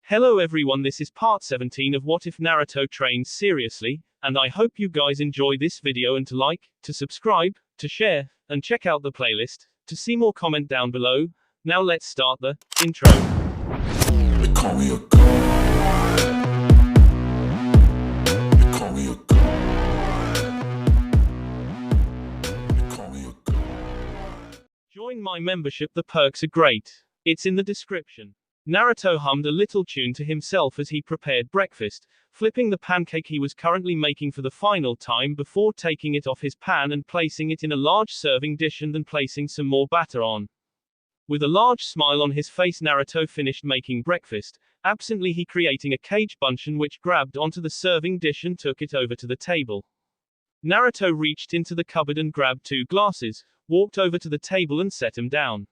Hello everyone, this is part 17 of What If Naruto Trains Seriously, and I hope you guys enjoy this video and to like, to subscribe, to share, and check out the playlist, to see more comment down below. Now let's start the intro. They call me a god. They call me a god. They call me a god. Join my membership, the perks are great. It's in the description. Naruto hummed a little tune to himself as he prepared breakfast, flipping the pancake he was currently making for the final time before taking it off his pan and placing it in a large serving dish and then placing some more batter on. With a large smile on his face, Naruto finished making breakfast, absently he creating a cage bunchen which grabbed onto the serving dish and took it over to the table. Naruto reached into the cupboard and grabbed 2 glasses, walked over to the table and set them down.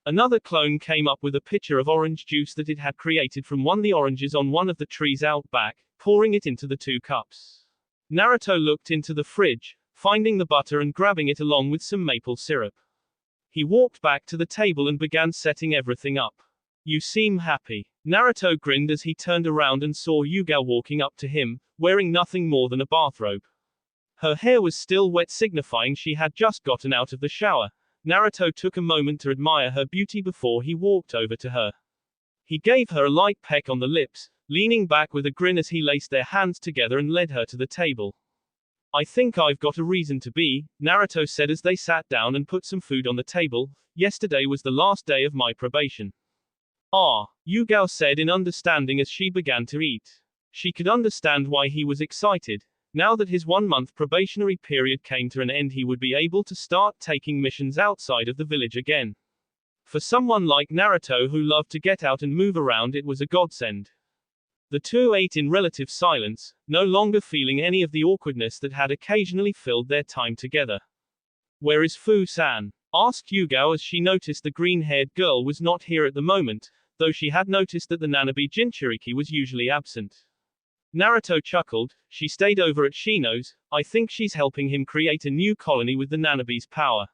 Another clone came up with a pitcher of orange juice that it had created from the oranges on one of the trees out back, pouring it into the 2 cups. Naruto looked into the fridge, finding the butter and grabbing it along with some maple syrup. He walked back to the table and began setting everything up. "You seem happy." Naruto grinned as he turned around and saw Yuga walking up to him, wearing nothing more than a bathrobe. Her hair was still wet, signifying she had just gotten out of the shower. Naruto took a moment to admire her beauty before he walked over to her. He gave her a light peck on the lips, leaning back with a grin as he laced their hands together and led her to the table. "I think I've got a reason to be," Naruto said as they sat down and put some food on the table. "Yesterday was the last day of my probation." "Ah," Yuga said in understanding as she began to eat. She could understand why he was excited. Now that his 1-month probationary period came to an end, he would be able to start taking missions outside of the village again. For someone like Naruto who loved to get out and move around, it was a godsend. The two ate in relative silence, no longer feeling any of the awkwardness that had occasionally filled their time together. "Where is Fu-san?" asked Yuga as she noticed the green-haired girl was not here at the moment, though she had noticed that the Nanabe Jinchuriki was usually absent. Naruto chuckled. "She stayed over at Shino's. I think she's helping him create a new colony with the Nanabe's power.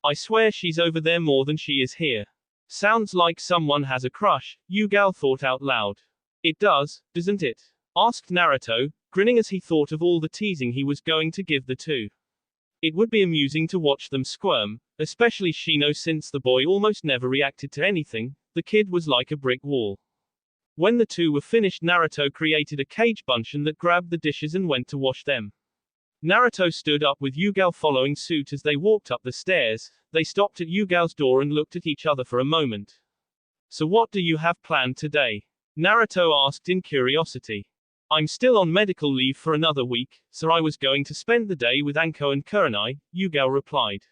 I swear she's over there more than she is here." "Sounds like someone has a crush," Yuga thought out loud. "It does, doesn't it?" asked Naruto, grinning as he thought of all the teasing he was going to give the two. It would be amusing to watch them squirm, especially Shino, since the boy almost never reacted to anything. The kid was like a brick wall. When the two were finished, Naruto created a cage bunchen that grabbed the dishes and went to wash them. Naruto stood up with Yuga following suit as they walked up the stairs. They stopped at Yuga's door and looked at each other for a moment. "So what do you have planned today?" Naruto asked in curiosity. "I'm still on medical leave for another week, so I was going to spend the day with Anko and Kurenai," Yuga replied.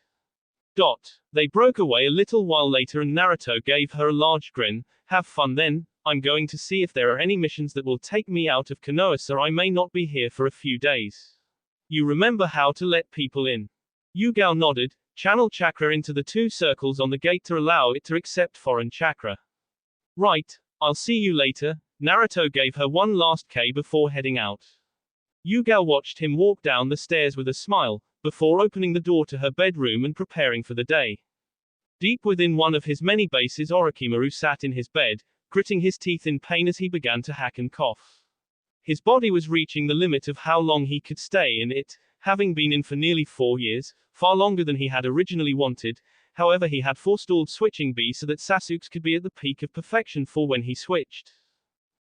They broke away a little while later and Naruto gave her a large grin. "Have fun then. I'm going to see if there are any missions that will take me out of Konoha, so I may not be here for a few days. You remember how to let people in?" Yuga nodded. "Channel chakra into the 2 circles on the gate to allow it to accept foreign chakra." "Right, I'll see you later." Naruto gave her one last K before heading out. Yuga watched him walk down the stairs with a smile, before opening the door to her bedroom and preparing for the day. Deep within one of his many bases, Orochimaru sat in his bed, gritting his teeth in pain as he began to hack and cough. His body was reaching the limit of how long he could stay in it, having been in for nearly 4 years, far longer than he had originally wanted. However, he had forestalled switching B so that Sasuke could be at the peak of perfection for when he switched.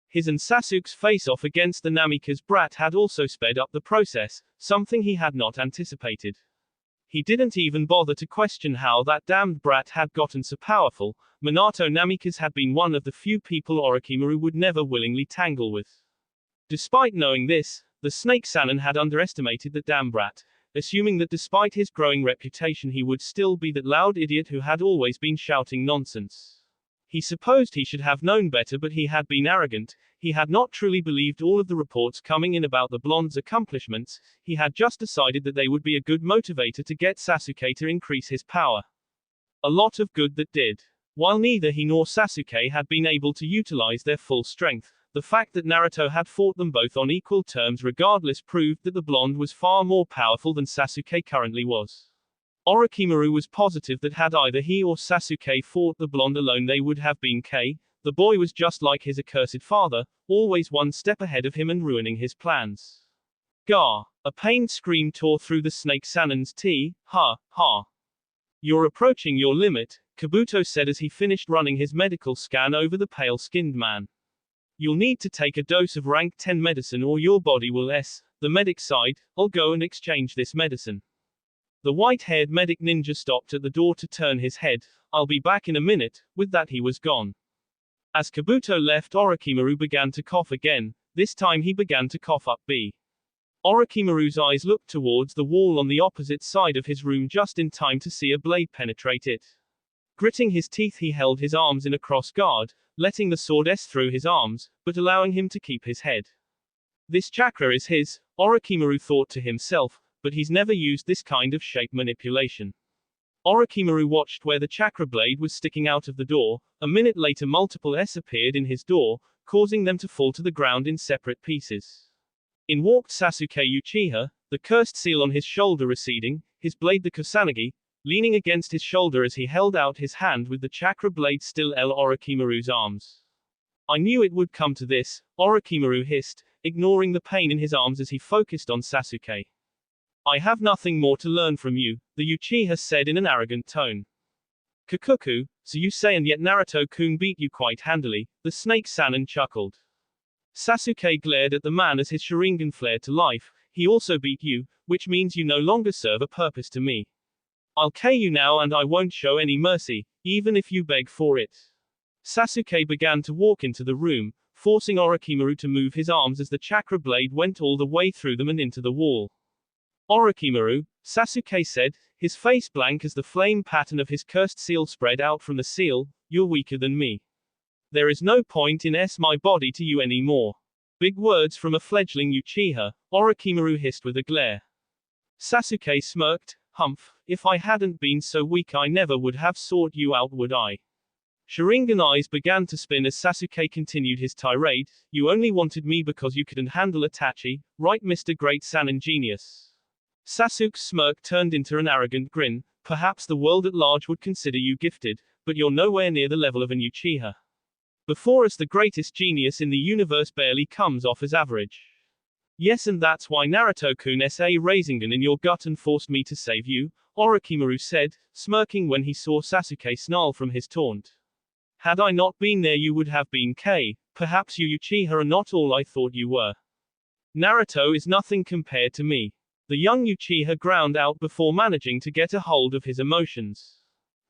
His and Sasuke's face-off against the Namikaze brat had also sped up the process, something he had not anticipated. He didn't even bother to question how that damned brat had gotten so powerful. Minato Namikaze had been one of the few people Orochimaru would never willingly tangle with. Despite knowing this, the Snake Sannin had underestimated that damn brat, assuming that despite his growing reputation he would still be that loud idiot who had always been shouting nonsense. He supposed he should have known better, but he had been arrogant. He had not truly believed all of the reports coming in about the blonde's accomplishments. He had just decided that they would be a good motivator to get Sasuke to increase his power. A lot of good that did. While neither he nor Sasuke had been able to utilize their full strength, the fact that Naruto had fought them both on equal terms regardless proved that the blonde was far more powerful than Sasuke currently was. Orochimaru was positive that had either he or Sasuke fought the blonde alone, they would have been the The boy was just like his accursed father, always one step ahead of him and ruining his plans. Gah! A pained scream tore through the snake Sanon's tea. Ha, ha. You're approaching your limit, Kabuto said as he finished running his medical scan over the pale-skinned man. You'll need to take a dose of rank 10 medicine or your body will The medic sighed. I'll go and exchange this medicine. The white-haired medic ninja stopped at the door to turn his head. I'll be back in a minute. With that he was gone. As Kabuto left, Orochimaru began to cough again. This time he began to cough up B. Orochimaru's eyes looked towards the wall on the opposite side of his room just in time to see a blade penetrate it. Gritting his teeth he held his arms in a cross guard, letting the sword through his arms, but allowing him to keep his head. This chakra is his, Orochimaru thought to himself, but he's never used this kind of shape manipulation. Orochimaru watched where the chakra blade was sticking out of the door. A minute later multiple appeared in his door, causing them to fall to the ground in separate pieces. In walked Sasuke Uchiha, the cursed seal on his shoulder receding, his blade the Kusanagi, leaning against his shoulder as he held out his hand with the chakra blade still in Orochimaru's arms. I knew it would come to this, Orochimaru hissed, ignoring the pain in his arms as he focused on Sasuke. I have nothing more to learn from you, the Uchiha said in an arrogant tone. Kikuku, so you say, and yet Naruto-kun beat you quite handily, the snake Sanon chuckled. Sasuke glared at the man as his Sharingan flared to life. He also beat you, which means you no longer serve a purpose to me. I'll KO you now and I won't show any mercy, even if you beg for it. Sasuke began to walk into the room, forcing Orochimaru to move his arms as the chakra blade went all the way through them and into the wall. Orochimaru, Sasuke said, his face blank as the flame pattern of his cursed seal spread out from the seal, you're weaker than me. There is no point in my body to you anymore. Big words from a fledgling Uchiha, Orochimaru hissed with a glare. Sasuke smirked, humph, if I hadn't been so weak I never would have sought you out, would I? Sharingan eyes began to spin as Sasuke continued his tirade, you only wanted me because you couldn't handle Itachi, right Mr. Great Sanin Genius? Sasuke's smirk turned into an arrogant grin, perhaps the world at large would consider you gifted, but you're nowhere near the level of an Uchiha. Before us the greatest genius in the universe barely comes off as average. Yes, and that's why Naruto-kun Rasengan in your gut and forced me to save you, Orochimaru said, smirking when he saw Sasuke snarl from his taunt. Had I not been there you would have been K. Perhaps you Uchiha are not all I thought you were. Naruto is nothing compared to me. The young Uchiha ground out before managing to get a hold of his emotions.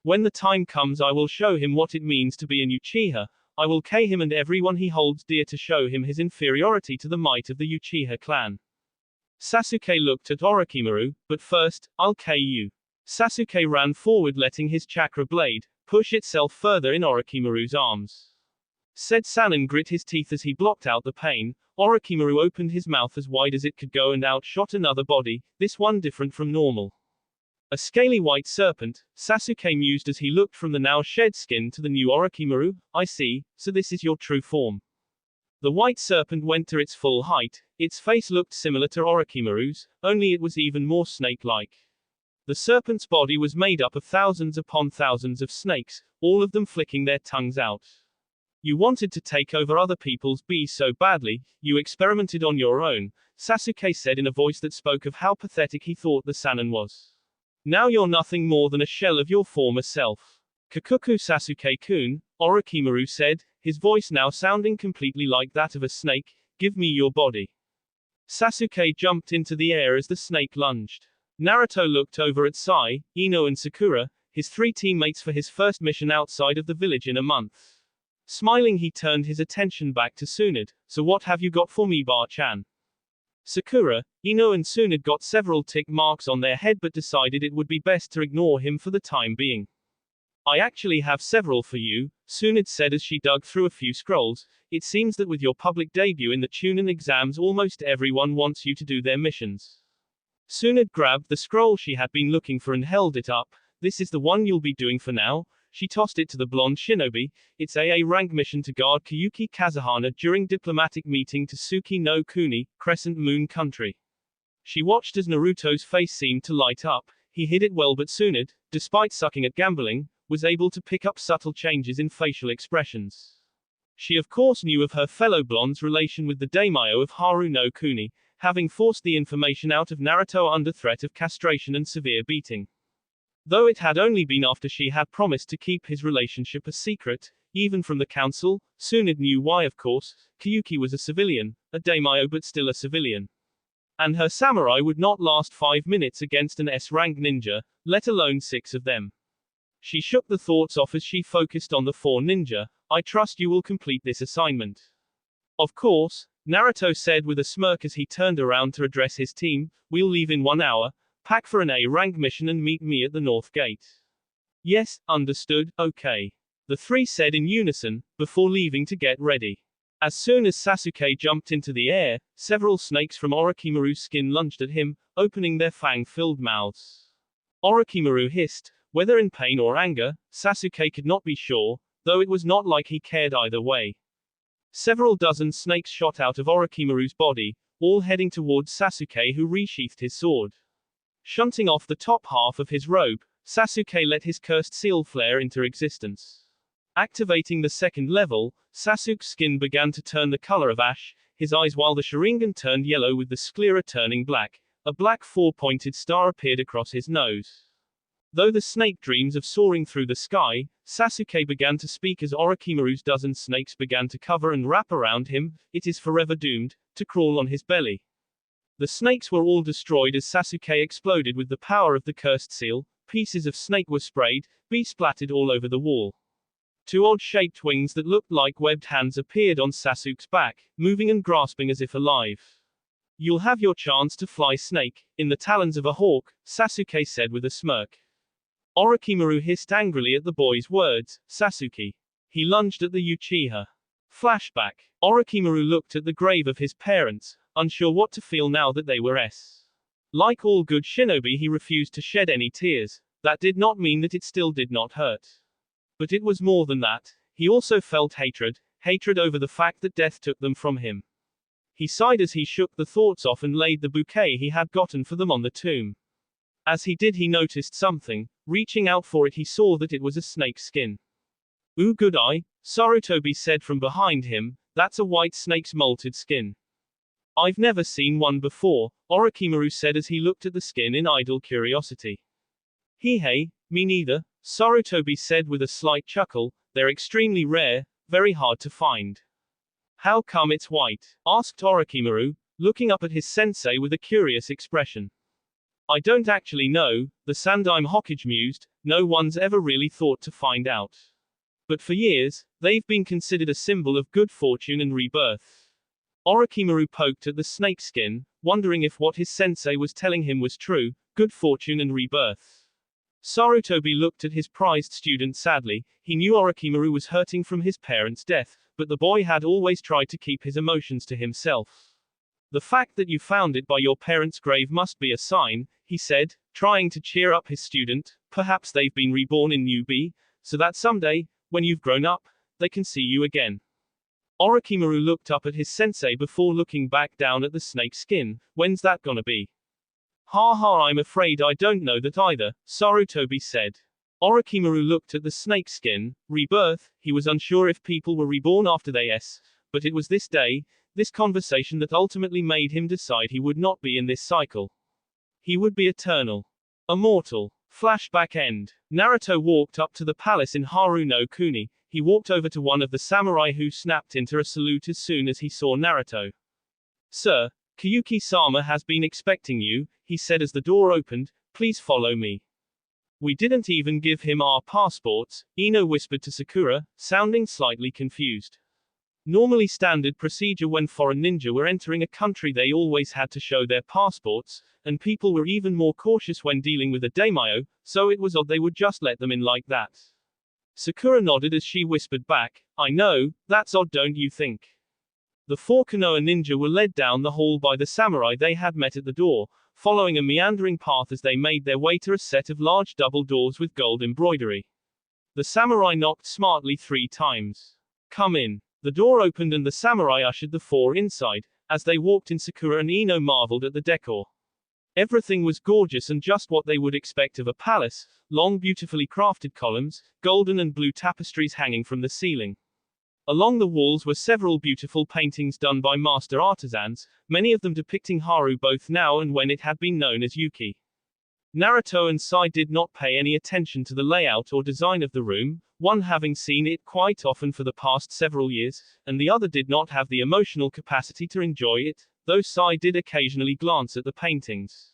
When the time comes I will show him what it means to be an Uchiha. I will KO him and everyone he holds dear to show him his inferiority to the might of the Uchiha clan. Sasuke looked at Orochimaru, but first, I'll KO you. Sasuke ran forward letting his chakra blade push itself further in Orochimaru's arms. Said Sanin grit his teeth as he blocked out the pain. Orochimaru opened his mouth as wide as it could go and outshot another body, this one different from normal. A scaly white serpent, Sasuke mused as he looked from the now shed skin to the new Orochimaru. I see, so this is your true form. The white serpent went to its full height. Its face looked similar to Orochimaru's, only it was even more snake-like. The serpent's body was made up of thousands upon thousands of snakes, all of them flicking their tongues out. You wanted to take over other people's bees so badly, you experimented on your own, Sasuke said in a voice that spoke of how pathetic he thought the Sanin was. Now you're nothing more than a shell of your former self. Kikuku Sasuke-kun, Orochimaru said, his voice now sounding completely like that of a snake, give me your body. Sasuke jumped into the air as the snake lunged. Naruto looked over at Sai, Ino and Sakura, his three teammates for his first mission outside of the village in a month. Smiling he turned his attention back to Tsunade, so what have you got for me Bar-chan? Sakura, Ino and Tsunade got several tick marks on their head but decided it would be best to ignore him for the time being. I actually have several for you, Tsunade said as she dug through a few scrolls. It seems that with your public debut in the Chunin exams almost everyone wants you to do their missions. Tsunade grabbed the scroll she had been looking for and held it up. This is the one you'll be doing for now. She tossed it to the blonde shinobi. It's a rank mission to guard Kyuki Kazuhana during diplomatic meeting to Suki no Kuni, Crescent Moon Country. She watched as Naruto's face seemed to light up. He hid it well but Tsunade, despite sucking at gambling, was able to pick up subtle changes in facial expressions. She of course knew of her fellow blonde's relation with the daimyo of Haru no Kuni, having forced the information out of Naruto under threat of castration and severe beating. Though it had only been after she had promised to keep his relationship a secret, even from the council, Tsunade knew why of course. Kyuki was a civilian, a daimyo but still a civilian. And her samurai would not last 5 minutes against an S-rank ninja, let alone 6 of them. She shook the thoughts off as she focused on the 4 ninja. I trust you will complete this assignment. Of course, Naruto said with a smirk as he turned around to address his team, we'll leave in 1 hour, pack for an A-rank mission and meet me at the North Gate. Yes, understood, okay. The 3 said in unison, before leaving to get ready. As soon as Sasuke jumped into the air, several snakes from Orochimaru's skin lunged at him, opening their fang-filled mouths. Orochimaru hissed, whether in pain or anger, Sasuke could not be sure, though it was not like he cared either way. Several dozen snakes shot out of Orochimaru's body, all heading towards Sasuke who resheathed his sword. Shunting off the top half of his robe, Sasuke let his cursed seal flare into existence. Activating the second level, Sasuke's skin began to turn the color of ash, his eyes while the Sharingan turned yellow with the sclera turning black. A black 4-pointed star appeared across his nose. Though the snake dreams of soaring through the sky, Sasuke began to speak as Orochimaru's dozen snakes began to cover and wrap around him. It is forever doomed to crawl on his belly. The snakes were all destroyed as Sasuke exploded with the power of the cursed seal. Pieces of snake were sprayed, be splattered all over the wall. 2 odd-shaped wings that looked like webbed hands appeared on Sasuke's back, moving and grasping as if alive. You'll have your chance to fly, snake, in the talons of a hawk, Sasuke said with a smirk. Orochimaru hissed angrily at the boy's words. Sasuke. He lunged at the Uchiha. Flashback. Orochimaru looked at the grave of his parents, unsure what to feel now that they were Like all good shinobi, he refused to shed any tears. That did not mean that it still did not hurt. But it was more than that. He also felt hatred over the fact that death took them from him. He sighed as he shook the thoughts off and laid the bouquet he had gotten for them on the tomb. As he did, he noticed something. Reaching out for it, he saw that it was a snake skin. Ooh, good eye, Sarutobi said from behind him. That's a white snake's molted skin. I've never seen one before, Orochimaru said as he looked at the skin in idle curiosity. Hey, me neither, Sarutobi said with a slight chuckle. They're extremely rare, very hard to find. How come it's white? Asked Orochimaru, looking up at his sensei with a curious expression. I don't actually know, the Sandaime Hokage mused, no one's ever really thought to find out. But for years, they've been considered a symbol of good fortune and rebirth. Orochimaru poked at the snake skin, wondering if what his sensei was telling him was true, good fortune and rebirth. Sarutobi looked at his prized student sadly. He knew Orochimaru was hurting from his parents' death, but the boy had always tried to keep his emotions to himself. The fact that you found it by your parents' grave must be a sign, he said, trying to cheer up his student. Perhaps they've been reborn in New B, so that someday, when you've grown up, they can see you again. Orochimaru looked up at his sensei before looking back down at the snake skin. When's that gonna be? I'm afraid I don't know that either, Sarutobi said. Orochimaru looked at the snake skin. Rebirth, he was unsure if people were reborn after but it was this day, this conversation that ultimately made him decide he would not be in this cycle. He would be eternal. Immortal. Flashback end. Naruto walked up to the palace in Haru no Kuni. He walked over to one of the samurai who snapped into a salute as soon as he saw Naruto. Sir, Kyuki-sama has been expecting you, he said as the door opened. Please follow me. We didn't even give him our passports, Ino whispered to Sakura, sounding slightly confused. Normally standard procedure when foreign ninja were entering a country, they always had to show their passports, and people were even more cautious when dealing with a daimyo, so it was odd they would just let them in like that. Sakura nodded as she whispered back, I know, that's odd, don't you think? The 4 Konoha ninja were led down the hall by the samurai they had met at the door, following a meandering path as they made their way to a set of large double doors with gold embroidery. The samurai knocked smartly 3 times. Come in. The door opened and the samurai ushered the 4 inside. As they walked in, Sakura and Ino marveled at the decor. Everything was gorgeous and just what they would expect of a palace. Long, beautifully crafted columns, golden and blue tapestries hanging from the ceiling. Along the walls were several beautiful paintings done by master artisans, many of them depicting Haru both now and when it had been known as Yuki. Naruto and Sai did not pay any attention to the layout or design of the room, one having seen it quite often for the past several years, and the other did not have the emotional capacity to enjoy it, though Sai did occasionally glance at the paintings.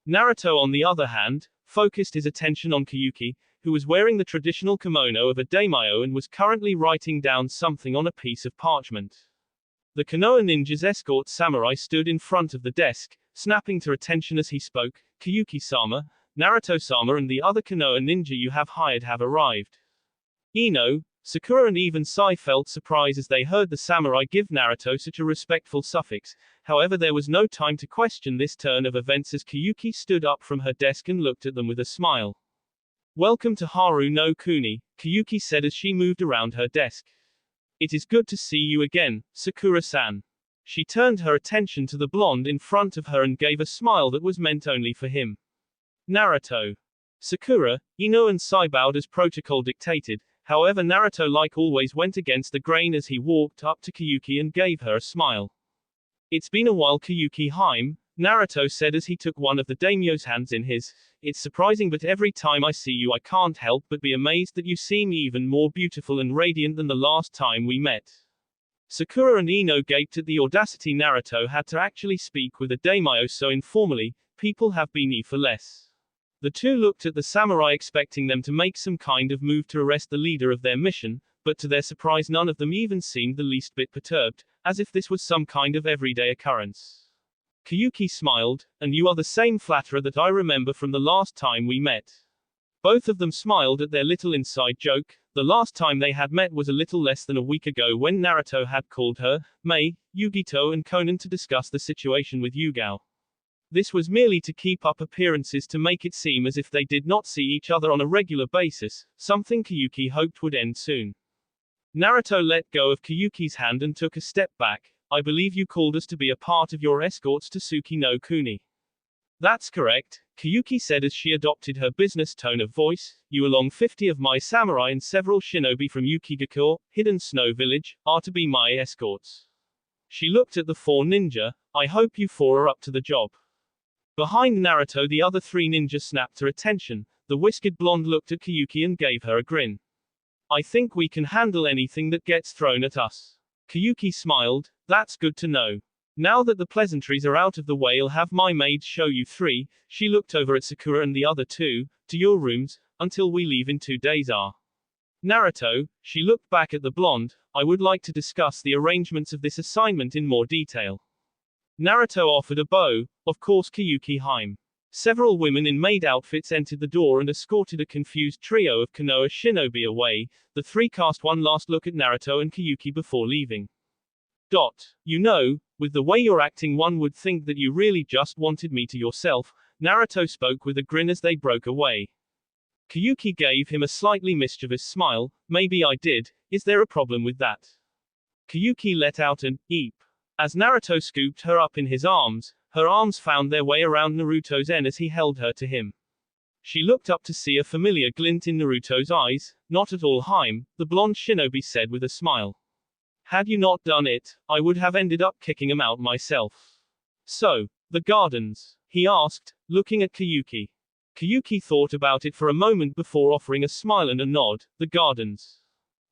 Naruto, on the other hand, focused his attention on Kiyuki, who was wearing the traditional kimono of a daimyo and was currently writing down something on a piece of parchment. The Konoha ninja's escort samurai stood in front of the desk, snapping to attention as he spoke. Kiyuki-sama, Naruto-sama and the other Konoha ninja you have hired have arrived. Ino, Sakura and even Sai felt surprise as they heard the samurai give Naruto such a respectful suffix. However, there was no time to question this turn of events as Kiyuki stood up from her desk and looked at them with a smile. Welcome to Haru no Kuni, Kiyuki said as she moved around her desk. It is good to see you again, Sakura-san. She turned her attention to the blonde in front of her and gave a smile that was meant only for him. Naruto. Sakura, Ino and Sai bowed as protocol dictated, however Naruto like always went against the grain as he walked up to Kiyuki and gave her a smile. It's been a while Kiyuki-hime, Naruto said as he took one of the daimyo's hands in his. It's surprising but every time I see you I can't help but be amazed that you seem even more beautiful and radiant than the last time we met. Sakura and Ino gaped at the audacity Naruto had to actually speak with a daimyo so informally. People have been E for less. The two looked at the samurai expecting them to make some kind of move to arrest the leader of their mission, but to their surprise none of them even seemed the least bit perturbed, as if this was some kind of everyday occurrence. Kiyuki smiled, and you are the same flatterer that I remember from the last time we met. Both of them smiled at their little inside joke. The last time they had met was a little less than a week ago when Naruto had called her, Mei, Yugito and Konan to discuss the situation with Yugao. This was merely to keep up appearances to make it seem as if they did not see each other on a regular basis, something Kiyuki hoped would end soon. Naruto let go of Kiyuki's hand and took a step back. I believe you called us to be a part of your escorts to Suki no Kuni. That's correct, Kiyuki said as she adopted her business tone of voice. You along 50 of my samurai and several shinobi from Yukigakure, Hidden Snow Village, are to be my escorts. She looked at the four ninja. I hope you four are up to the job. Behind Naruto the other three ninjas snapped her attention. The whiskered blonde looked at Kiyuki and gave her a grin. I think we can handle anything that gets thrown at us. Kiyuki smiled. That's good to know. Now that the pleasantries are out of the way I'll have my maids show you three. She looked over at Sakura and the other two. To your rooms, until we leave in 2 days. Naruto, she looked back at the blonde. I would like to discuss the arrangements of this assignment in more detail. Naruto offered a bow. Of course Kiyuki-hime. Several women in maid outfits entered the door and escorted a confused trio of Konoha shinobi away. The three cast one last look at Naruto and Kiyuki before leaving. You know, with the way you're acting one would think that you really just wanted me to yourself, Naruto spoke with a grin as they broke away. Kiyuki gave him a slightly mischievous smile. Maybe I did, is there a problem with that? Kiyuki let out an eep. As Naruto scooped her up in his arms, her arms found their way around Naruto's neck as he held her to him. She looked up to see a familiar glint in Naruto's eyes. Not at all Hime, the blonde shinobi said with a smile. Had you not done it, I would have ended up kicking him out myself. So, the gardens? He asked, looking at Kiyuki. Kiyuki thought about it for a moment before offering a smile and a nod. The gardens.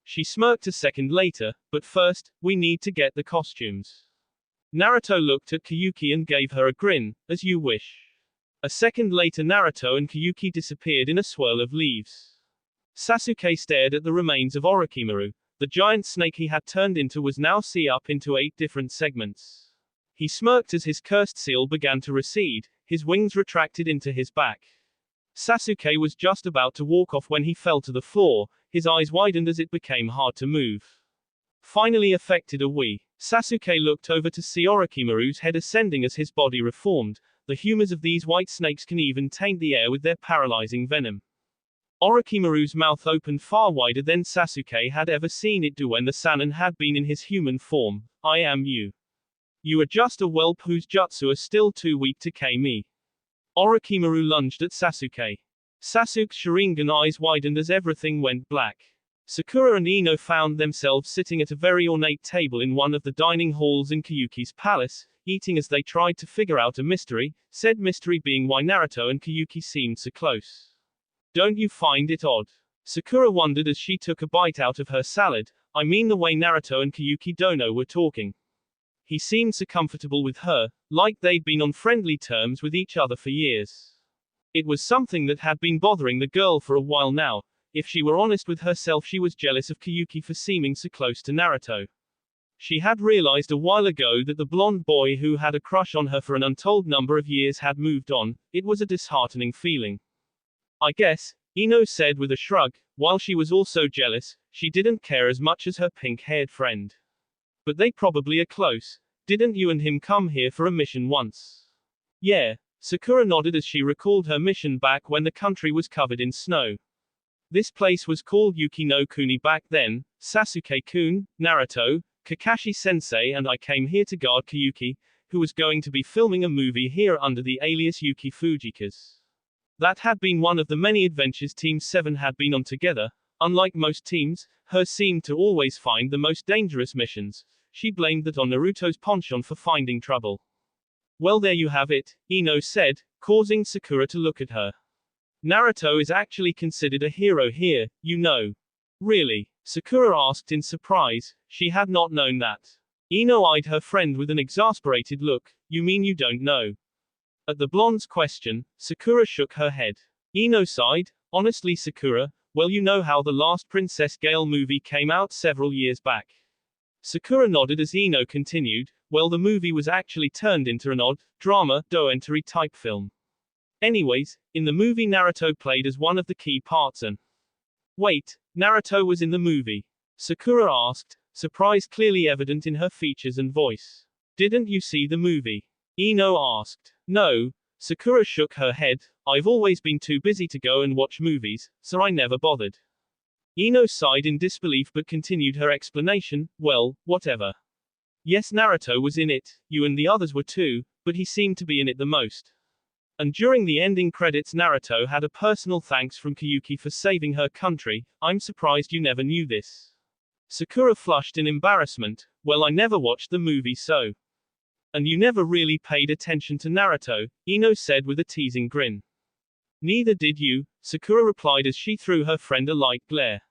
She smirked a second later, but first, we need to get the costumes. Naruto looked at Kiyuki and gave her a grin. As you wish. A second later Naruto and Kiyuki disappeared in a swirl of leaves. Sasuke stared at the remains of Orochimaru. The giant snake he had turned into was now sewn up into 8 different segments. He smirked as his cursed seal began to recede, his wings retracted into his back. Sasuke was just about to walk off when he fell to the floor, his eyes widened as it became hard to move. Finally affected a wee. Sasuke looked over to see Orochimaru's head ascending as his body reformed. The humors of these white snakes can even taint the air with their paralyzing venom. Orochimaru's mouth opened far wider than Sasuke had ever seen it do when the Sannin had been in his human form. I am you. You are just a whelp whose jutsu are still too weak to kill me. Orochimaru lunged at Sasuke. Sasuke's Sharingan eyes widened as everything went black. Sakura and Ino found themselves sitting at a very ornate table in one of the dining halls in Kiyuki's palace, eating as they tried to figure out a mystery, said mystery being why Naruto and Kiyuki seemed so close. Don't you find it odd? Sakura wondered as she took a bite out of her salad. I mean the way Naruto and Kiyuki Dono were talking. He seemed so comfortable with her, like they'd been on friendly terms with each other for years. It was something that had been bothering the girl for a while now. If she were honest with herself, she was jealous of Kiyuki for seeming so close to Naruto. She had realized a while ago that the blonde boy who had a crush on her for an untold number of years had moved on. It was a disheartening feeling. I guess, Ino said with a shrug. While she was also jealous, she didn't care as much as her pink-haired friend. But they probably are close. Didn't you and him come here for a mission once? Yeah. Sakura nodded as she recalled her mission back when the country was covered in snow. This place was called Yuki no Kuni back then. Sasuke-kun, Naruto, Kakashi-sensei and I came here to guard Kiyuki, who was going to be filming a movie here under the alias Yuki Fujikas. That had been one of the many adventures Team 7 had been on together. Unlike most teams, hers seemed to always find the most dangerous missions. She blamed that on Naruto's penchant for finding trouble. Well, there you have it, Ino said, causing Sakura to look at her. Naruto is actually considered a hero here, you know. Really? Sakura asked in surprise. She had not known that. Ino eyed her friend with an exasperated look. You mean you don't know? At the blonde's question, Sakura shook her head. Ino sighed. Honestly, Sakura, well, you know how the last Princess Gale movie came out several years back. Sakura nodded as Ino continued. Well, the movie was actually turned into an odd, drama, documentary type film. Anyways, in the movie Naruto played as one of the key parts and... Wait, Naruto was in the movie? Sakura asked, surprise clearly evident in her features and voice. Didn't you see the movie? Ino asked. No. Sakura shook her head. I've always been too busy to go and watch movies, so I never bothered. Ino sighed in disbelief but continued her explanation. Well, whatever. Yes, Naruto was in it, you and the others were too, but he seemed to be in it the most. And during the ending credits Naruto had a personal thanks from Kiyuki for saving her country. I'm surprised you never knew this. Sakura flushed in embarrassment. Well, I never watched the movie so. And you never really paid attention to Naruto, Ino said with a teasing grin. Neither did you, Sakura replied as she threw her friend a light glare.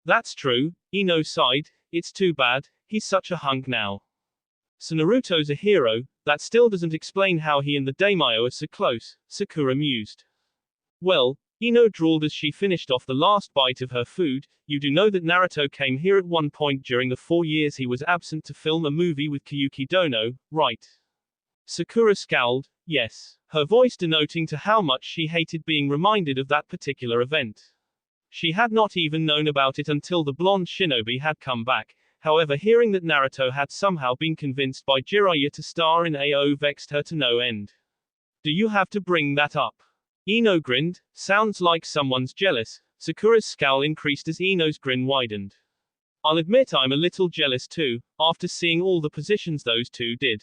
That's true, Ino sighed. It's too bad, he's such a hunk now. So Naruto's a hero, that still doesn't explain how he and the daimyo are so close, Sakura mused. Well, Ino drawled as she finished off the last bite of her food. You do know that Naruto came here at one point during the 4 years he was absent to film a movie with Kiyuki Dono, right? Sakura scowled. Yes. Her voice denoting to how much she hated being reminded of that particular event. She had not even known about it until the blonde shinobi had come back. However, hearing that Naruto had somehow been convinced by Jiraiya to star in AO vexed her to no end. Do you have to bring that up? Ino grinned. Sounds like someone's jealous. Sakura's scowl increased as Ino's grin widened. I'll admit I'm a little jealous too, after seeing all the positions those two did.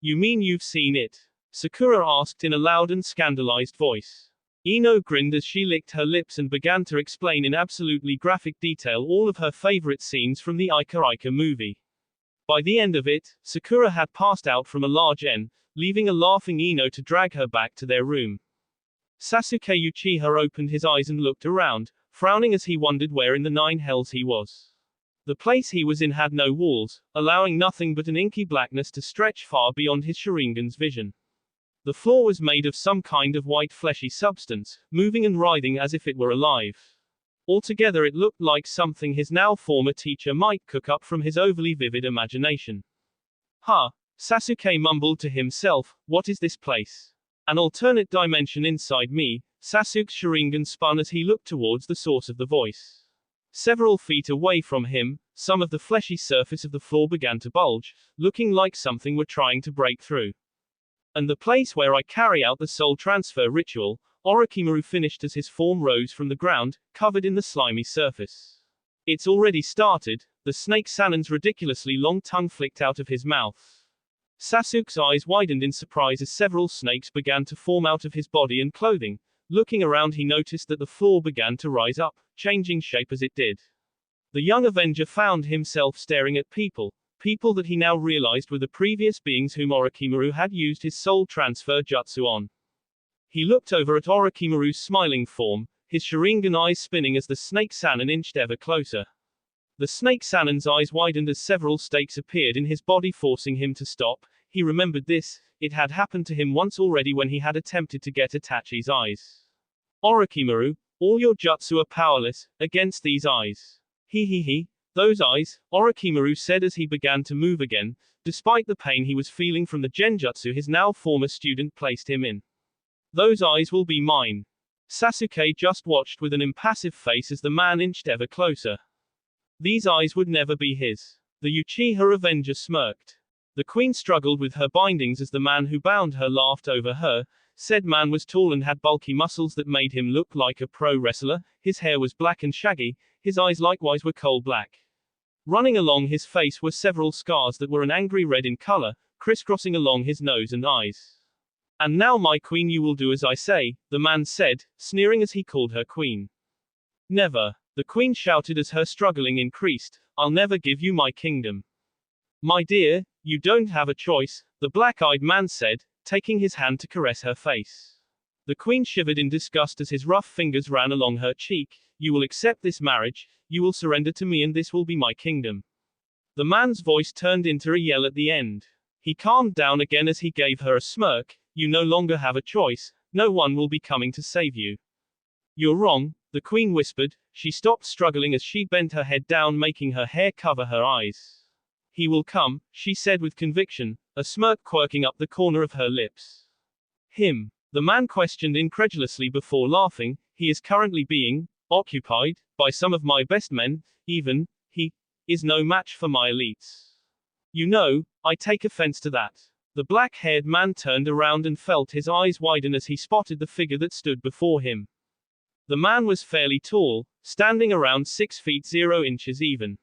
You mean you've seen it? Sakura asked in a loud and scandalized voice. Ino grinned as she licked her lips and began to explain in absolutely graphic detail all of her favorite scenes from the Ika Ika movie. By the end of it, Sakura had passed out from a large N, leaving a laughing Ino to drag her back to their room. Sasuke Uchiha opened his eyes and looked around, frowning as he wondered where in the 9 hells he was. The place he was in had no walls, allowing nothing but an inky blackness to stretch far beyond his Sharingan's vision. The floor was made of some kind of white fleshy substance, moving and writhing as if it were alive. Altogether it looked like something his now former teacher might cook up from his overly vivid imagination. Huh? Sasuke mumbled to himself, what is this place? An alternate dimension inside me. Sasuke's Sharingan spun as he looked towards the source of the voice. Several feet away from him, some of the fleshy surface of the floor began to bulge, looking like something were trying to break through. And the place where I carry out the soul transfer ritual, Orochimaru finished as his form rose from the ground, covered in the slimy surface. It's already started, the snake Sanon's ridiculously long tongue flicked out of his mouth. Sasuke's eyes widened in surprise as several snakes began to form out of his body and clothing. Looking around he noticed that the floor began to rise up, changing shape as it did. The young Avenger found himself staring at people that he now realized were the previous beings whom Orochimaru had used his soul transfer jutsu on. He looked over at Orochimaru's smiling form, his Sharingan eyes spinning as the Snake Sannin inched ever closer. The Snake Sannin's eyes widened as several stakes appeared in his body, forcing him to stop. He remembered this, it had happened to him once already when he had attempted to get Itachi's eyes. Orochimaru, all your jutsu are powerless against these eyes. He. Those eyes, Orochimaru said as he began to move again, despite the pain he was feeling from the genjutsu his now former student placed him in. Those eyes will be mine. Sasuke just watched with an impassive face as the man inched ever closer. These eyes would never be his. The Uchiha Avenger smirked. The queen struggled with her bindings as the man who bound her laughed over her. Said man was tall and had bulky muscles that made him look like a pro wrestler. His hair was black and shaggy, his eyes likewise were coal black. Running along his face were several scars that were an angry red in color, crisscrossing along his nose and eyes. And now my queen, you will do as I say, the man said, sneering as he called her queen. Never, the queen shouted as her struggling increased, I'll never give you my kingdom. My dear, you don't have a choice, the black-eyed man said, taking his hand to caress her face. The queen shivered in disgust as his rough fingers ran along her cheek. You will accept this marriage, you will surrender to me, and this will be my kingdom. The man's voice turned into a yell at the end. He calmed down again as he gave her a smirk. You no longer have a choice, no one will be coming to save you. You're wrong, the queen whispered. She stopped struggling as she bent her head down, making her hair cover her eyes. He will come, she said with conviction, a smirk quirking up the corner of her lips. Him? The man questioned incredulously before laughing. He is currently being occupied by some of my best men, even, he is no match for my elites. You know, I take offense to that. The black-haired man turned around and felt his eyes widen as he spotted the figure that stood before him. The man was fairly tall, standing around 6 feet 0 inches even.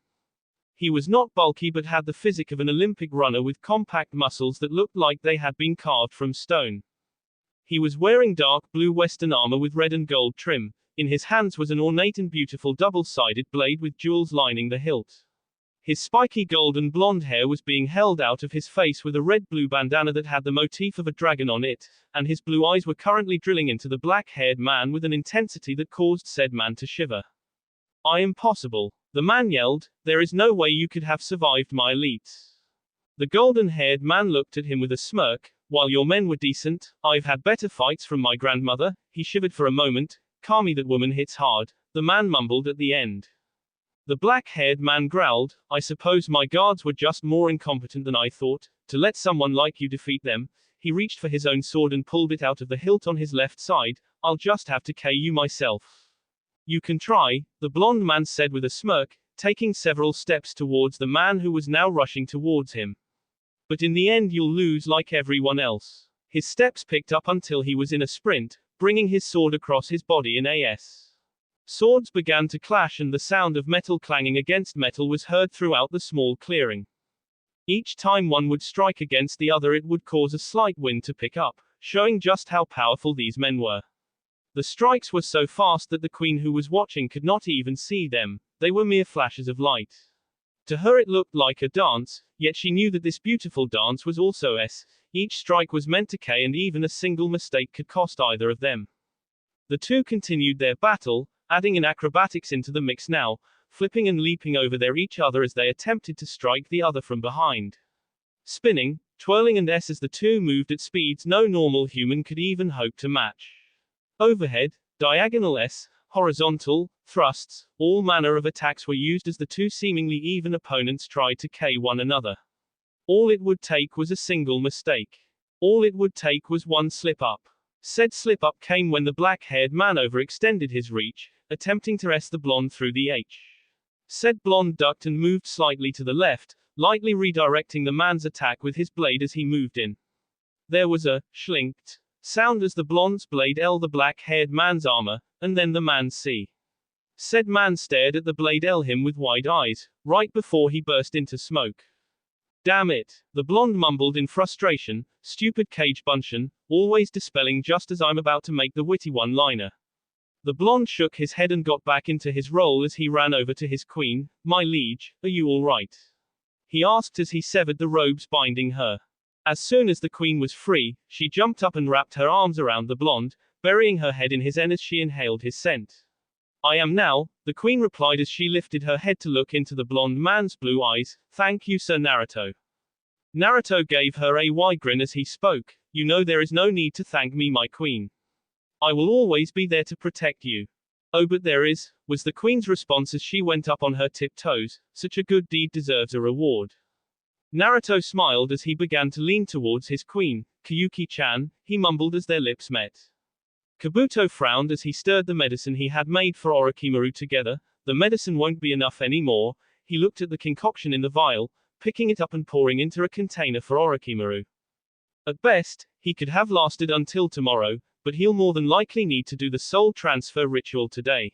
He was not bulky but had the physique of an Olympic runner with compact muscles that looked like they had been carved from stone. He was wearing dark blue Western armor with red and gold trim. In his hands was an ornate and beautiful double-sided blade with jewels lining the hilt. His spiky golden blonde hair was being held out of his face with a red-blue bandana that had the motif of a dragon on it, and his blue eyes were currently drilling into the black-haired man with an intensity that caused said man to shiver. I am impossible. The man yelled, there is no way you could have survived my elites. The golden-haired man looked at him with a smirk. While your men were decent, I've had better fights from my grandmother. He shivered for a moment. Kami, that woman hits hard, the man mumbled at the end. The black-haired man growled, I suppose my guards were just more incompetent than I thought, to let someone like you defeat them. He reached for his own sword and pulled it out of the hilt on his left side. I'll just have to KO you myself. You can try, the blonde man said with a smirk, taking several steps towards the man who was now rushing towards him. But in the end you'll lose like everyone else. His steps picked up until he was in a sprint, bringing his sword across his body in as. Swords began to clash and the sound of metal clanging against metal was heard throughout the small clearing. Each time one would strike against the other it would cause a slight wind to pick up, showing just how powerful these men were. The strikes were so fast that the queen who was watching could not even see them, they were mere flashes of light. To her it looked like a dance, yet she knew that this beautiful dance was also each strike was meant to KO and even a single mistake could cost either of them. The two continued their battle, adding in acrobatics into the mix now, flipping and leaping over each other as they attempted to strike the other from behind. Spinning, twirling and as the two moved at speeds no normal human could even hope to match. Overhead, diagonal horizontal, thrusts, all manner of attacks were used as the two seemingly even opponents tried to KO one another. All it would take was a single mistake. All it would take was one slip-up. Said slip-up came when the black-haired man overextended his reach, attempting to the blonde through the Said blonde ducked and moved slightly to the left, lightly redirecting the man's attack with his blade as he moved in. There was a schlinked sound as the blonde's blade the black-haired man's armor, and then the man Said man stared at the blade him with wide eyes, right before he burst into smoke. Damn it, the blonde mumbled in frustration, stupid cage bunshin, always dispelling just as I'm about to make the witty one-liner. The blonde shook his head and got back into his role as he ran over to his queen. My liege, are you all right? He asked as he severed the robes binding her. As soon as the queen was free, she jumped up and wrapped her arms around the blonde, burying her head in his as she inhaled his scent. I am now, the queen replied as she lifted her head to look into the blonde man's blue eyes. Thank you, Sir Naruto. Naruto gave her a wide grin as he spoke. You know there is no need to thank me, my queen. I will always be there to protect you. Oh, but there is, was the queen's response as she went up on her tiptoes. Such a good deed deserves a reward. Naruto smiled as he began to lean towards his queen. Kyuki-chan, he mumbled as their lips met. Kabuto frowned as he stirred the medicine he had made for Orochimaru together. The medicine won't be enough anymore. He looked at the concoction in the vial, picking it up and pouring into a container for Orochimaru. At best, he could have lasted until tomorrow, but he'll more than likely need to do the soul transfer ritual today.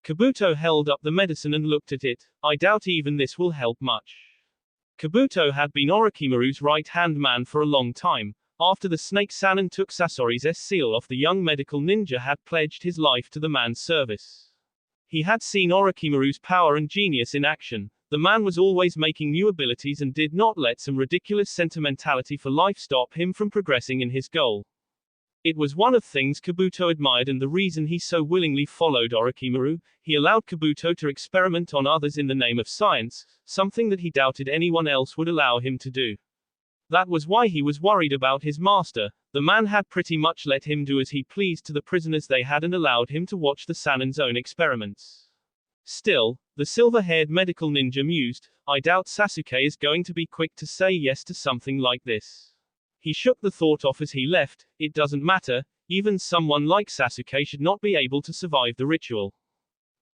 Kabuto held up the medicine and looked at it. I doubt even this will help much. Kabuto had been Orochimaru's right-hand man for a long time. After the Snake Sannin took Sasori's seal off, the young medical ninja had pledged his life to the man's service. He had seen Orochimaru's power and genius in action. The man was always making new abilities and did not let some ridiculous sentimentality for life stop him from progressing in his goal. It was one of things Kabuto admired and the reason he so willingly followed Orochimaru. He allowed Kabuto to experiment on others in the name of science, something that he doubted anyone else would allow him to do. That was why he was worried about his master. The man had pretty much let him do as he pleased to the prisoners they had and allowed him to watch the Sannin's own experiments. Still, the silver-haired medical ninja mused, I doubt Sasuke is going to be quick to say yes to something like this. He shook the thought off as he left. It doesn't matter, even someone like Sasuke should not be able to survive the ritual.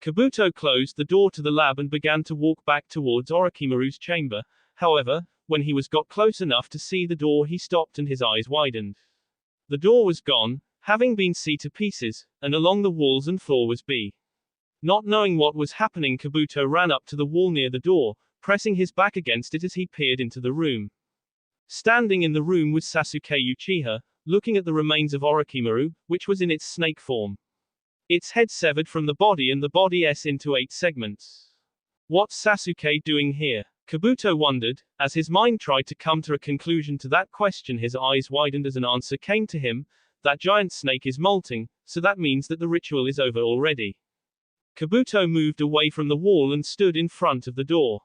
Kabuto closed the door to the lab and began to walk back towards Orochimaru's chamber. However, when he got close enough to see the door, he stopped and his eyes widened. The door was gone, having been C to pieces, and along the walls and floor was B. Not knowing what was happening, Kabuto ran up to the wall near the door, pressing his back against it as he peered into the room. Standing in the room was Sasuke Uchiha, looking at the remains of Orochimaru, which was in its snake form. Its head severed from the body and the body's into 8 segments. What's Sasuke doing here? Kabuto wondered. As his mind tried to come to a conclusion to that question, his eyes widened as an answer came to him. That giant snake is molting, so that means that the ritual is over already. Kabuto moved away from the wall and stood in front of the door.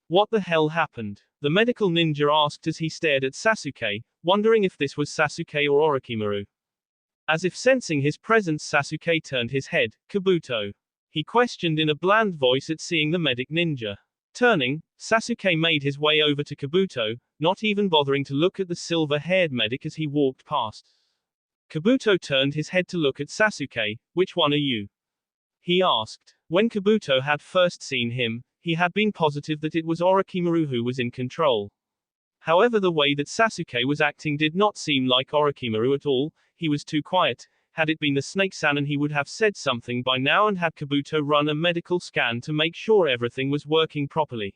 What the hell happened? The medical ninja asked as he stared at Sasuke, wondering if this was Sasuke or Orochimaru. As if sensing his presence, Sasuke turned his head. Kabuto? He questioned in a bland voice at seeing the medic ninja. Turning, Sasuke made his way over to Kabuto, not even bothering to look at the silver-haired medic as he walked past. Kabuto turned his head to look at Sasuke. Which one are you? He asked. When Kabuto had first seen him, he had been positive that it was Orochimaru who was in control. However, the way that Sasuke was acting did not seem like Orochimaru at all. He was too quiet. Had it been the Snake Sannin, he would have said something by now and had Kabuto run a medical scan to make sure everything was working properly.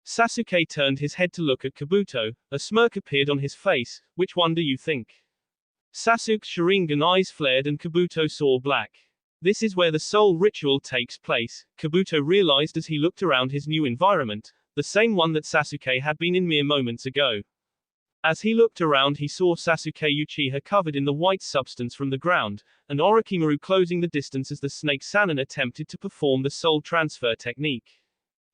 Sasuke turned his head to look at Kabuto. A smirk appeared on his face. Which one do you think? Sasuke's Sharingan eyes flared and Kabuto saw black. This is where the soul ritual takes place, Kabuto realized as he looked around his new environment, the same one that Sasuke had been in mere moments ago. As he looked around, he saw Sasuke Uchiha covered in the white substance from the ground, and Orochimaru closing the distance as the Snake Sannin attempted to perform the soul transfer technique.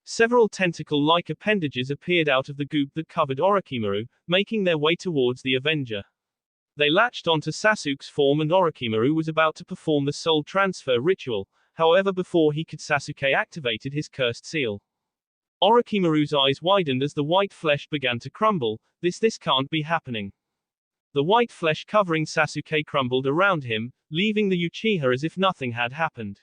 Several tentacle-like appendages appeared out of the goop that covered Orochimaru, making their way towards the Avenger. They latched onto Sasuke's form and Orochimaru was about to perform the soul transfer ritual. However, before he could, Sasuke activated his cursed seal. Orochimaru's eyes widened as the white flesh began to crumble. This can't be happening. The white flesh covering Sasuke crumbled around him, leaving the Uchiha as if nothing had happened.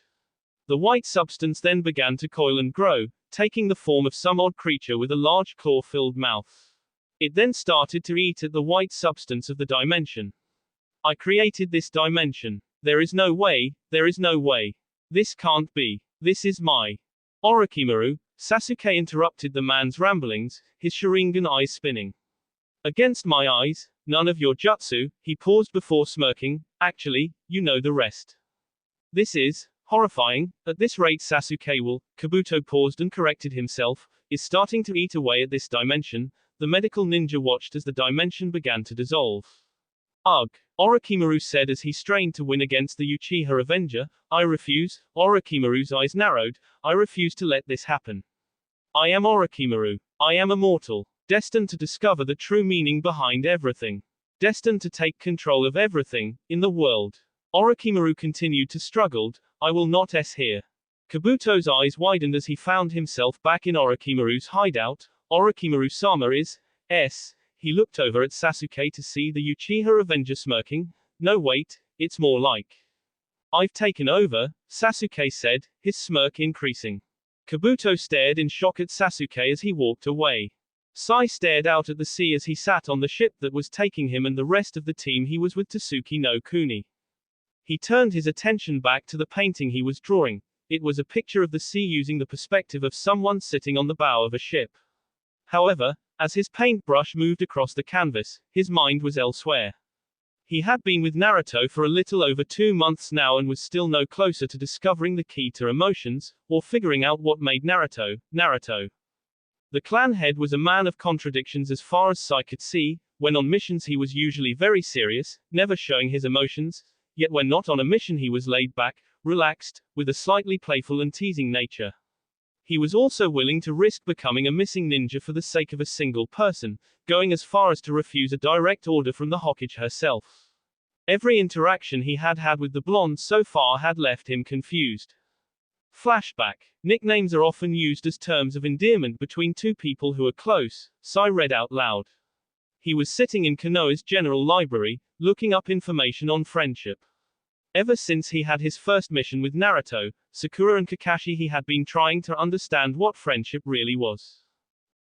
The white substance then began to coil and grow, taking the form of some odd creature with a large claw-filled mouth. It then started to eat at the white substance of the dimension. I created this dimension. There is no way, there is no way. This can't be. This is my Orochimaru. Sasuke interrupted the man's ramblings, his Sharingan eyes spinning. Against my eyes, none of your jutsu. He paused before smirking. Actually, you know the rest. This is horrifying. At this rate Sasuke will, Kabuto paused and corrected himself, is starting to eat away at this dimension. The medical ninja watched as the dimension began to dissolve. Ugh, Orochimaru said as he strained to win against the Uchiha Avenger. I refuse. Orochimaru's eyes narrowed. I refuse to let this happen. I am Orochimaru. I am immortal. Destined to discover the true meaning behind everything. Destined to take control of everything in the world. Orochimaru continued to struggle. I will not here. Kabuto's eyes widened as he found himself back in Orochimaru's hideout. Orochimaru-sama is. He looked over at Sasuke to see the Uchiha Avenger smirking. No wait, it's more like. I've taken over, Sasuke said, his smirk increasing. Kabuto stared in shock at Sasuke as he walked away. Sai stared out at the sea as he sat on the ship that was taking him and the rest of the team he was with Tasuki no Kuni. He turned his attention back to the painting he was drawing. It was a picture of the sea using the perspective of someone sitting on the bow of a ship. However, as his paintbrush moved across the canvas, his mind was elsewhere. He had been with Naruto for a little over 2 months now and was still no closer to discovering the key to emotions, or figuring out what made Naruto, Naruto. The clan head was a man of contradictions as far as Sai could see. When on missions he was usually very serious, never showing his emotions, yet when not on a mission he was laid back, relaxed, with a slightly playful and teasing nature. He was also willing to risk becoming a missing ninja for the sake of a single person, going as far as to refuse a direct order from the Hokage herself. Every interaction he had had with the blonde so far had left him confused. Flashback. Nicknames are often used as terms of endearment between two people who are close, Sai read out loud. He was sitting in Konoha's general library, looking up information on friendship. Ever since he had his first mission with Naruto, Sakura and Kakashi he had been trying to understand what friendship really was.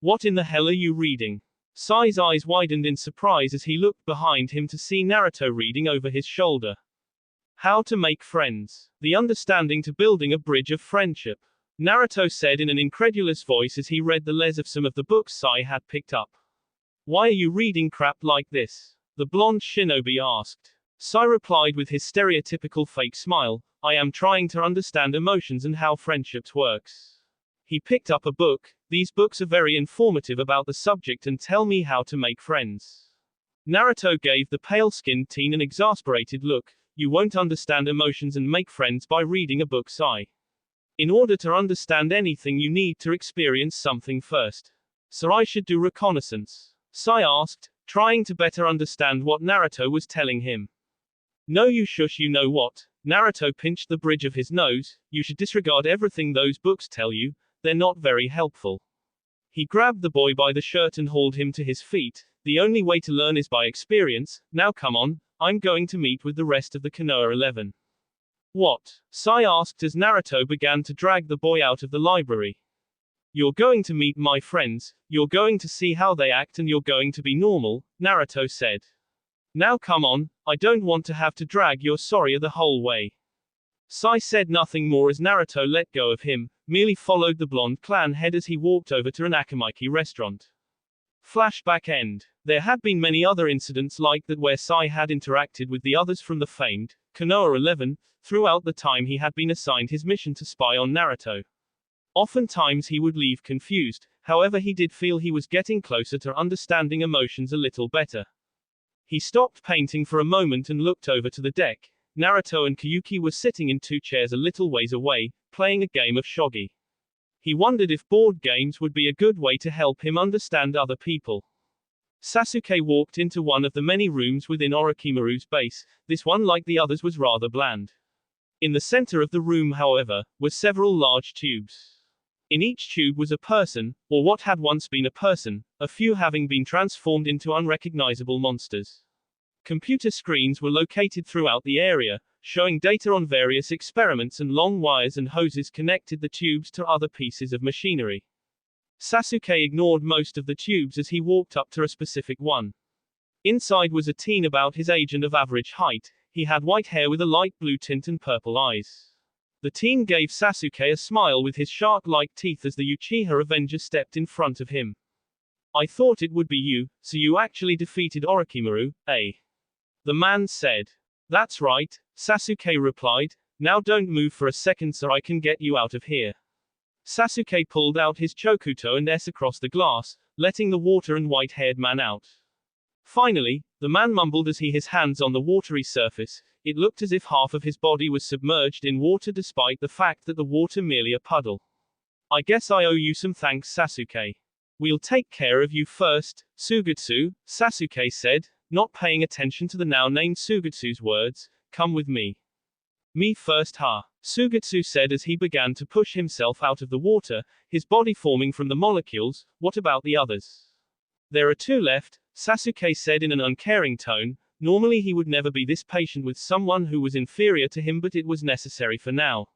What in the hell are you reading? Sai's eyes widened in surprise as he looked behind him to see Naruto reading over his shoulder. How to make friends. The understanding to building a bridge of friendship. Naruto said in an incredulous voice as he read the les of some of the books Sai had picked up. Why are you reading crap like this? The blonde shinobi asked. Sai replied with his stereotypical fake smile, I am trying to understand emotions and how friendships works. He picked up a book. These books are very informative about the subject and tell me how to make friends. Naruto gave the pale-skinned teen an exasperated look. You won't understand emotions and make friends by reading a book, Sai. In order to understand anything you need to experience something first. So I should do reconnaissance? Sai asked, trying to better understand what Naruto was telling him. No you shush you know what, Naruto pinched the bridge of his nose, you should disregard everything those books tell you, they're not very helpful. He grabbed the boy by the shirt and hauled him to his feet, the only way to learn is by experience, now come on, I'm going to meet with the rest of the Konoha 11. What? Sai asked as Naruto began to drag the boy out of the library. You're going to meet my friends, you're going to see how they act and you're going to be normal, Naruto said. Now come on, I don't want to have to drag your sorry the whole way. Sai said nothing more as Naruto let go of him, merely followed the blonde clan head as he walked over to an Akamaki restaurant. Flashback end. There had been many other incidents like that where Sai had interacted with the others from the famed Konoha 11, throughout the time he had been assigned his mission to spy on Naruto. Oftentimes he would leave confused, however he did feel he was getting closer to understanding emotions a little better. He stopped painting for a moment and looked over to the deck. Naruto and Kyuki were sitting in 2 chairs a little ways away, playing a game of shogi. He wondered if board games would be a good way to help him understand other people. Sasuke walked into one of the many rooms within Orochimaru's base. This one, like the others, was rather bland. In the center of the room, however, were several large tubes. In each tube was a person, or what had once been a person, a few having been transformed into unrecognizable monsters. Computer screens were located throughout the area, showing data on various experiments, and long wires and hoses connected the tubes to other pieces of machinery. Sasuke ignored most of the tubes as he walked up to a specific one. Inside was a teen about his age and of average height. He had white hair with a light blue tint and purple eyes. The teen gave Sasuke a smile with his shark-like teeth as the Uchiha Avenger stepped in front of him. I thought it would be you, so you actually defeated Orochimaru, eh? The man said. That's right, Sasuke replied. Now don't move for a second so I can get you out of here. Sasuke pulled out his chokuto and S across the glass, letting the water and white-haired man out. Finally, the man mumbled as he his hands on the watery surface. It looked as if half of his body was submerged in water despite the fact that the water merely a puddle. I guess I owe you some thanks, Sasuke. We'll take care of you first, Sugetsu, Sasuke said, not paying attention to the now named Sugetsu's words. Come with me. Me first, ha. Sugetsu said as he began to push himself out of the water, his body forming from the molecules. What about the others? There are two left, Sasuke said in an uncaring tone. Normally he would never be this patient with someone who was inferior to him, but it was necessary for now.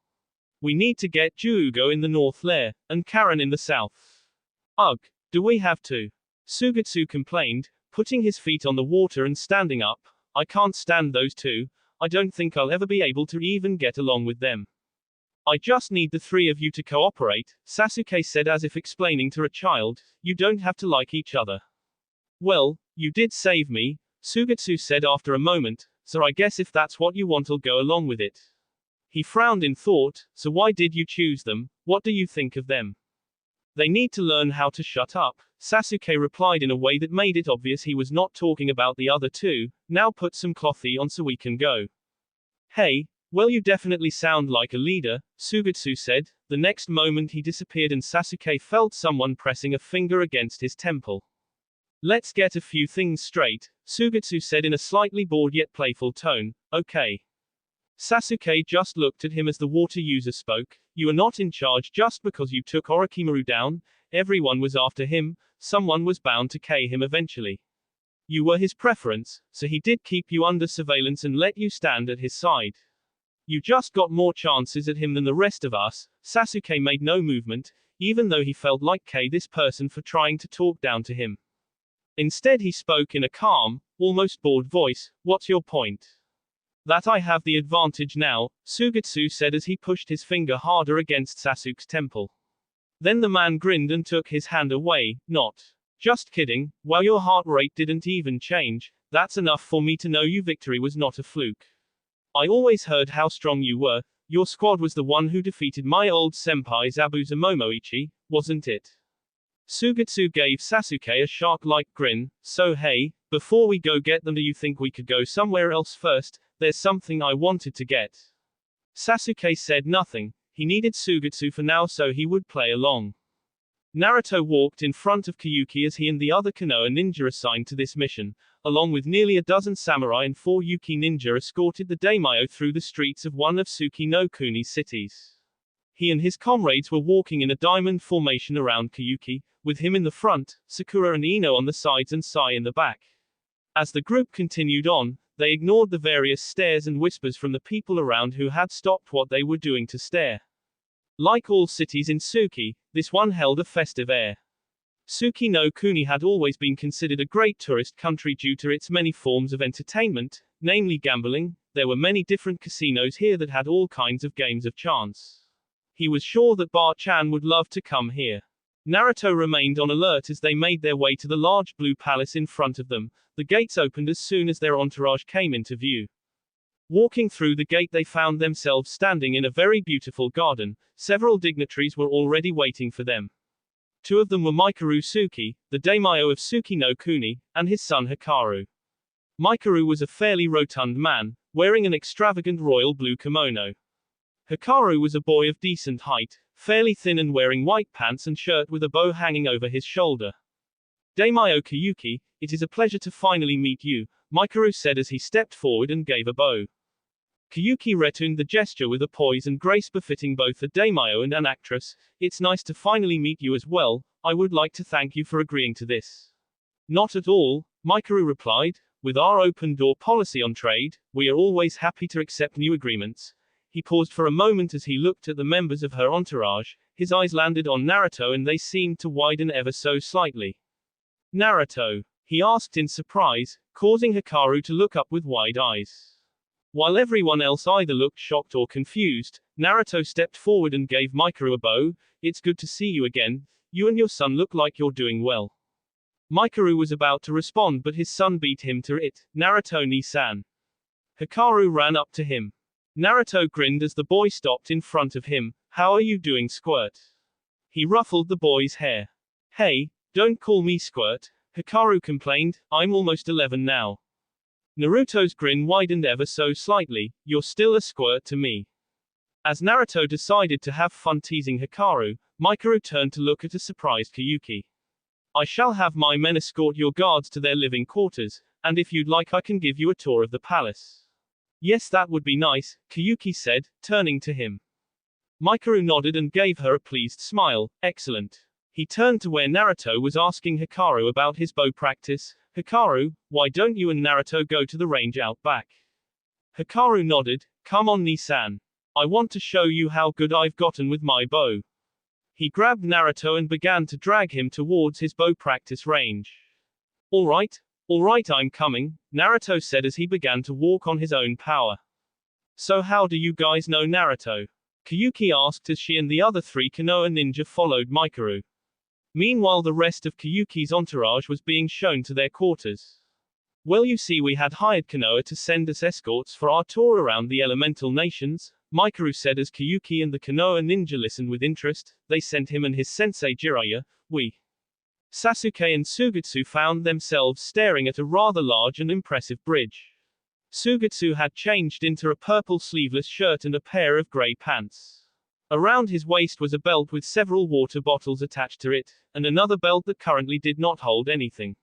We need to get Juugo in the north lair, and Karen in the south. Ugh, do we have to? Sugetsu complained, putting his feet on the water and standing up. I can't stand those two. I don't think I'll ever be able to even get along with them. I just need the three of you to cooperate, Sasuke said as if explaining to a child. You don't have to like each other. Well, you did save me, Sugetsu said after a moment, so I guess if that's what you want I'll go along with it. He frowned in thought. So why did you choose them? What do you think of them? They need to learn how to shut up, Sasuke replied in a way that made it obvious he was not talking about the other two. Now put some clothy on so we can go. Hey, well you definitely sound like a leader, Sugetsu said. The next moment he disappeared and Sasuke felt someone pressing a finger against his temple. Let's get a few things straight, Sugetsu said in a slightly bored yet playful tone. Okay. Sasuke just looked at him as the water user spoke. You are not in charge just because you took Orochimaru down. Everyone was after him. Someone was bound to kill him eventually. You were his preference, so he did keep you under surveillance and let you stand at his side. You just got more chances at him than the rest of us. Sasuke made no movement, even though he felt like this person for trying to talk down to him. Instead he spoke in a calm, almost bored voice. What's your point? That I have the advantage now, Sugetsu said as he pushed his finger harder against Sasuke's temple. Then the man grinned and took his hand away. Not. Just kidding, while your heart rate didn't even change, that's enough for me to know your victory was not a fluke. I always heard how strong you were. Your squad was the one who defeated my old senpai Zabuza Momoichi, wasn't it? Sugetsu gave Sasuke a shark-like grin. So hey, before we go get them, do you think we could go somewhere else first? There's something I wanted to get. Sasuke said nothing. He needed Sugetsu for now so he would play along. Naruto walked in front of Kyuki as he and the other Konoha ninja assigned to this mission, along with nearly a dozen samurai and 4 Yuki ninja, escorted the daimyo through the streets of one of Suki no Kuni's cities. He and his comrades were walking in a diamond formation around Kyuki, with him in the front, Sakura and Ino on the sides and Sai in the back. As the group continued on, they ignored the various stares and whispers from the people around who had stopped what they were doing to stare. Like all cities in Suki, this one held a festive air. Suki no Kuni had always been considered a great tourist country due to its many forms of entertainment, namely gambling. There were many different casinos here that had all kinds of games of chance. He was sure that Bar-chan would love to come here. Naruto remained on alert as they made their way to the large blue palace in front of them. The gates opened as soon as their entourage came into view. Walking through the gate they found themselves standing in a very beautiful garden. Several dignitaries were already waiting for them. 2 of them were Mikaru Suki, the daimyo of Suki no Kuni, and his son Hikaru. Mikaru was a fairly rotund man, wearing an extravagant royal blue kimono. Hikaru was a boy of decent height, fairly thin and wearing white pants and shirt with a bow hanging over his shoulder. Daimyo Kyuki, it is a pleasure to finally meet you, Mikaru said as he stepped forward and gave a bow. Kyuki returned the gesture with a poise and grace befitting both a daimyo and an actress. It's nice to finally meet you as well. I would like to thank you for agreeing to this. Not at all, Mikaru replied. With our open door policy on trade, we are always happy to accept new agreements. He paused for a moment as he looked at the members of her entourage. His eyes landed on Naruto and they seemed to widen ever so slightly. Naruto? He asked in surprise, causing Hikaru to look up with wide eyes. While everyone else either looked shocked or confused, Naruto stepped forward and gave Mikaru a bow. It's good to see you again. You and your son look like you're doing well. Mikaru was about to respond but his son beat him to it. Naruto-ni-san. Hikaru ran up to him. Naruto grinned as the boy stopped in front of him. How are you doing, Squirt? He ruffled the boy's hair. Hey, don't call me Squirt, Hikaru complained, I'm almost 11 now. Naruto's grin widened ever so slightly, you're still a squirt to me. As Naruto decided to have fun teasing Hikaru, Mikaru turned to look at a surprised Kyuki. I shall have my men escort your guards to their living quarters, and if you'd like I can give you a tour of the palace. Yes, that would be nice, Kyuki said, turning to him. Mikaru nodded and gave her a pleased smile. Excellent. He turned to where Naruto was asking Hikaru about his bow practice. Hikaru, why don't you and Naruto go to the range out back? Hikaru nodded. Come on, Ni-san. I want to show you how good I've gotten with my bow. He grabbed Naruto and began to drag him towards his bow practice range. All right, I'm coming, Naruto said as he began to walk on his own power. So how do you guys know Naruto? Kyuki asked as she and the other 3 Konoha ninja followed Mikaru. Meanwhile, the rest of Kyuki's entourage was being shown to their quarters. Well, you see, we had hired Konoha to send us escorts for our tour around the elemental nations, Mikaru said as Kyuki and the Konoha ninja listened with interest. They sent him and his sensei Jiraiya. Sasuke and Sugetsu found themselves staring at a rather large and impressive bridge. Sugetsu had changed into a purple sleeveless shirt and a pair of grey pants. Around his waist was a belt with several water bottles attached to it, and another belt that currently did not hold anything.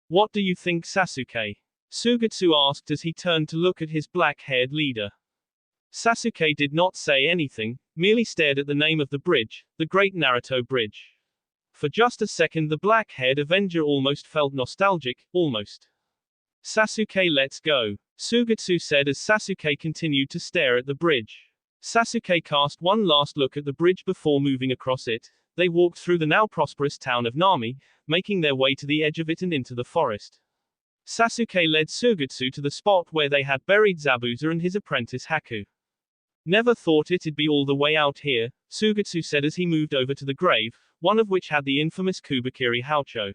What do you think, Sasuke? Sugetsu asked as he turned to look at his black-haired leader. Sasuke did not say anything, merely stared at the name of the bridge, the Great Naruto Bridge. For just a second the black-haired Avenger almost felt nostalgic, almost. Sasuke, let's go, Sugetsu said as Sasuke continued to stare at the bridge. Sasuke cast one last look at the bridge before moving across it. They walked through the now prosperous town of Nami, making their way to the edge of it and into the forest. Sasuke led Sugetsu to the spot where they had buried Zabuza and his apprentice Haku. Never thought it'd be all the way out here, Sugetsu said as he moved over to the grave, one of which had the infamous Kubakiri Haucho.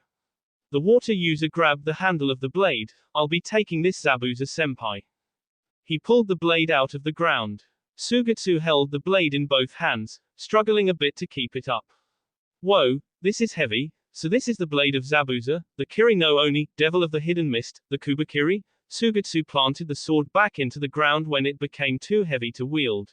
The water user grabbed the handle of the blade. I'll be taking this, Zabuza-senpai. He pulled the blade out of the ground. Sugetsu held the blade in both hands, struggling a bit to keep it up. Whoa, this is heavy. So this is the blade of Zabuza, the Kiri no Oni, devil of the hidden mist, the Kubakiri? Sugetsu planted the sword back into the ground when it became too heavy to wield.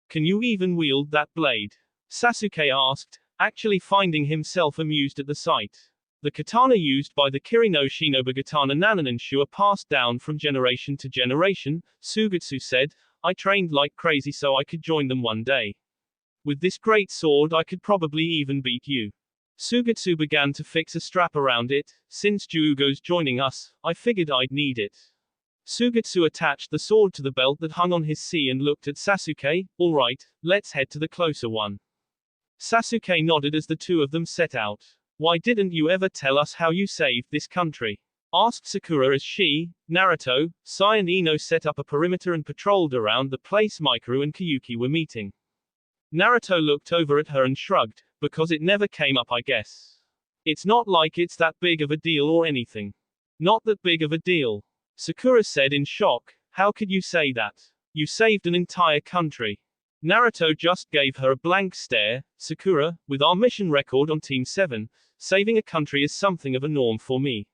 Can you even wield that blade? Sasuke asked, actually finding himself amused at the sight. The katana used by the Kiri no Shinobu Katana Nanananshu are passed down from generation to generation, Sugetsu said. I trained like crazy so I could join them one day. With this great sword I could probably even beat you. Sugetsu began to fix a strap around it. Since Juugo's joining us, I figured I'd need it. Sugetsu attached the sword to the belt that hung on his sea and looked at Sasuke. Alright, let's head to the closer one. Sasuke nodded as the two of them set out. Why didn't you ever tell us how you saved this country? Asked Sakura as she, Naruto, Sai and Ino set up a perimeter and patrolled around the place Mikaru and Kyuki were meeting. Naruto looked over at her and shrugged, because it never came up, I guess. It's not like it's that big of a deal or anything. Not that big of a deal. Sakura said in shock, how could you say that? You saved an entire country. Naruto just gave her a blank stare. Sakura, with our mission record on Team 7, saving a country is something of a norm for me.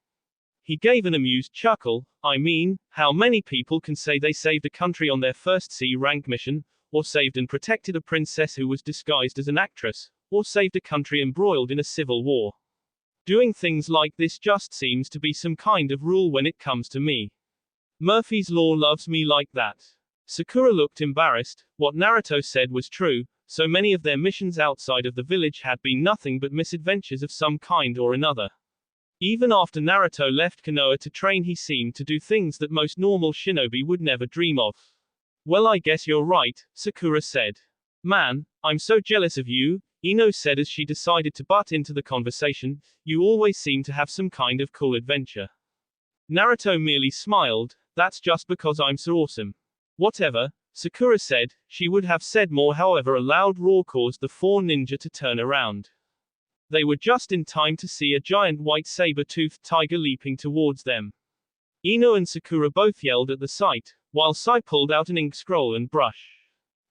He gave an amused chuckle. I mean, how many people can say they saved a country on their first C-rank mission, or saved and protected a princess who was disguised as an actress, or saved a country embroiled in a civil war? Doing things like this just seems to be some kind of rule when it comes to me. Murphy's Law loves me like that. Sakura looked embarrassed. What Naruto said was true. So many of their missions outside of the village had been nothing but misadventures of some kind or another. Even after Naruto left Konoha to train, he seemed to do things that most normal shinobi would never dream of. Well, I guess you're right, Sakura said. Man, I'm so jealous of you, Ino said as she decided to butt into the conversation. You always seem to have some kind of cool adventure. Naruto merely smiled. That's just because I'm so awesome. Whatever, Sakura said. She would have said more, however a loud roar caused the 4 ninja to turn around. They were just in time to see a giant white saber-toothed tiger leaping towards them. Ino and Sakura both yelled at the sight. while Sai pulled out an ink scroll and brush.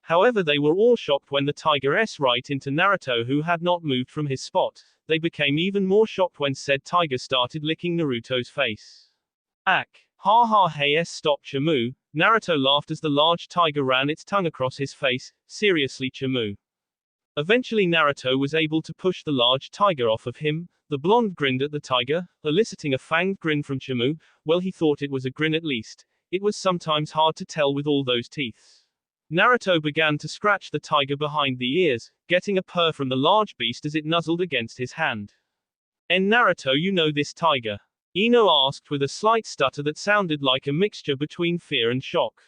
However, they were all shocked when the tiger s right into Naruto, who had not moved from his spot. They became even more shocked when said tiger started licking Naruto's face. Ack. Ha ha hey s stop Chamu. Naruto laughed as the large tiger ran its tongue across his face. Seriously Chamu. Eventually Naruto was able to push the large tiger off of him. The blonde grinned at the tiger, eliciting a fanged grin from Chamu. Well, he thought it was a grin at least. It was sometimes hard to tell with all those teeth. Naruto began to scratch the tiger behind the ears, getting a purr from the large beast as it nuzzled against his hand. Naruto, you know this tiger? Ino asked with a slight stutter that sounded like a mixture between fear and shock.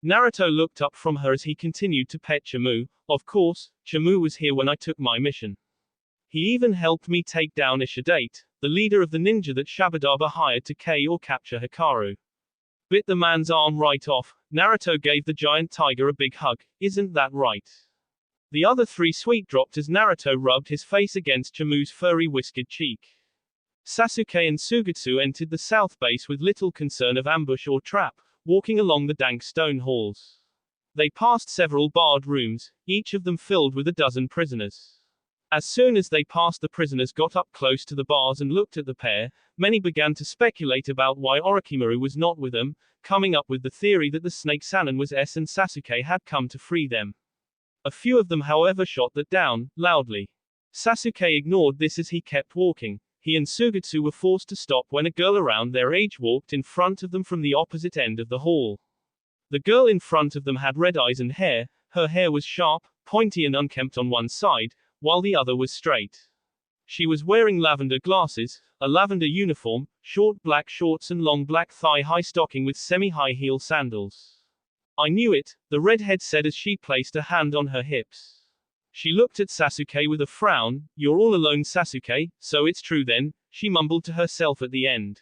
Naruto looked up from her as he continued to pet Chamu. Of course, Chamu was here when I took my mission. He even helped me take down Ishidate, the leader of the ninja that Shabadaba hired to capture Hikaru. Bit the man's arm right off. Naruto gave the giant tiger a big hug. Isn't that right? The other three sweet dropped as Naruto rubbed his face against Chamu's furry whiskered cheek. Sasuke and Sugetsu entered the south base with little concern of ambush or trap, walking along the dank stone halls. They passed several barred rooms, each of them filled with a dozen prisoners. As soon as they passed, the prisoners got up close to the bars and looked at the pair. Many began to speculate about why Orochimaru was not with them, coming up with the theory that the Snake Sannin was and Sasuke had come to free them. A few of them, however, shot that down, loudly. Sasuke ignored this as he kept walking. He and Sugetsu were forced to stop when a girl around their age walked in front of them from the opposite end of the hall. The girl in front of them had red eyes and hair. Her hair was sharp, pointy and unkempt on one side, while the other was straight. She was wearing lavender glasses, a lavender uniform, short black shorts and long black thigh-high stocking with semi-high heel sandals. I knew it, the redhead said as she placed a hand on her hips. She looked at Sasuke with a frown. You're all alone, Sasuke, so it's true then, she mumbled to herself at the end.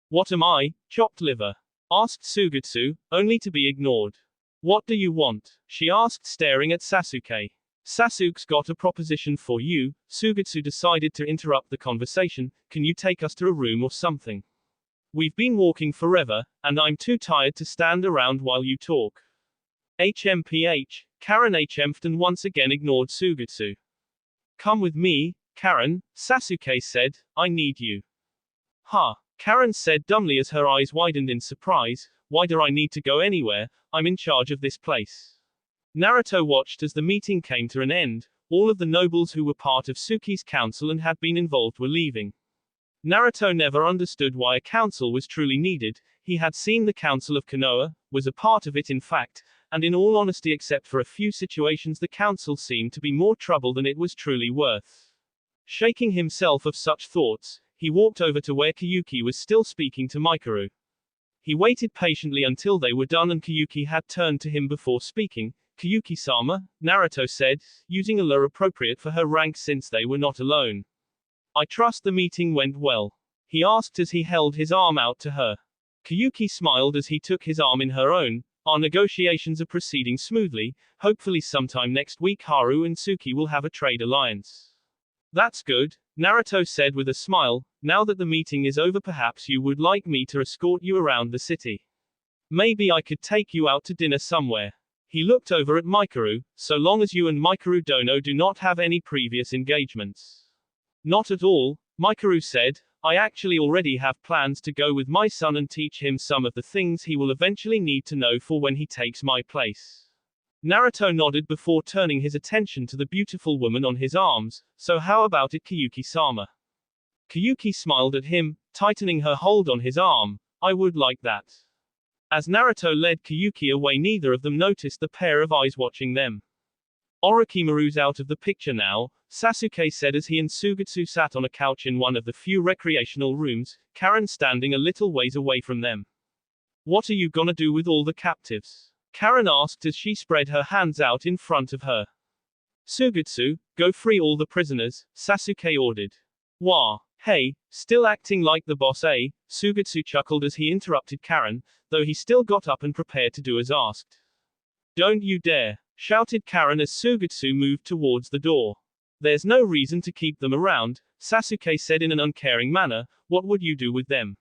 What am I, chopped liver? Asked Sugetsu, only to be ignored. What do you want? She asked, staring at Sasuke. Sasuke's got a proposition for you. Sugetsu decided to interrupt the conversation. Can you take us to a room or something? We've been walking forever, and I'm too tired to stand around while you talk. HMPH, Karen HM'd once again ignored Sugetsu. Come with me, Karen, Sasuke said, I need you. Huh, Karen said dumbly as her eyes widened in surprise. Why do I need to go anywhere? I'm in charge of this place. Naruto watched as the meeting came to an end. All of the nobles who were part of Suki's council and had been involved were leaving. Naruto never understood why a council was truly needed. He had seen the Council of Konoha, was a part of it in fact, and in all honesty, except for a few situations, the council seemed to be more trouble than it was truly worth. Shaking himself of such thoughts, he walked over to where Kyuki was still speaking to Mikaru. He waited patiently until they were done and Kyuki had turned to him before speaking. Kyuki-sama, Naruto said, using a lure appropriate for her rank since they were not alone. I trust the meeting went well. He asked as he held his arm out to her. Kyuki smiled as he took his arm in her own. Our negotiations are proceeding smoothly. Hopefully sometime next week Haru and Suki will have a trade alliance. That's good, Naruto said with a smile. Now that the meeting is over, perhaps you would like me to escort you around the city. Maybe I could take you out to dinner somewhere. He looked over at Mikaru. So long as you and Mikaru Dono do not have any previous engagements. Not at all, Mikaru said. I actually already have plans to go with my son and teach him some of the things he will eventually need to know for when he takes my place. Naruto nodded before turning his attention to the beautiful woman on his arms. So how about it, Kyuki-sama? Kyuki smiled at him, tightening her hold on his arm. I would like that. As Naruto led Kyuki away, neither of them noticed the pair of eyes watching them. Orochimaru's out of the picture now, Sasuke said as he and Sugetsu sat on a couch in one of the few recreational rooms, Karen standing a little ways away from them. What are you gonna do with all the captives? Karen asked as she spread her hands out in front of her. Sugetsu, go free all the prisoners, Sasuke ordered. Wah. Hey, still acting like the boss, eh? Sugetsu chuckled as he interrupted Karen, though he still got up and prepared to do as asked. Don't you dare, shouted Karen as Sugetsu moved towards the door. There's no reason to keep them around, Sasuke said in an uncaring manner. What would you do with them?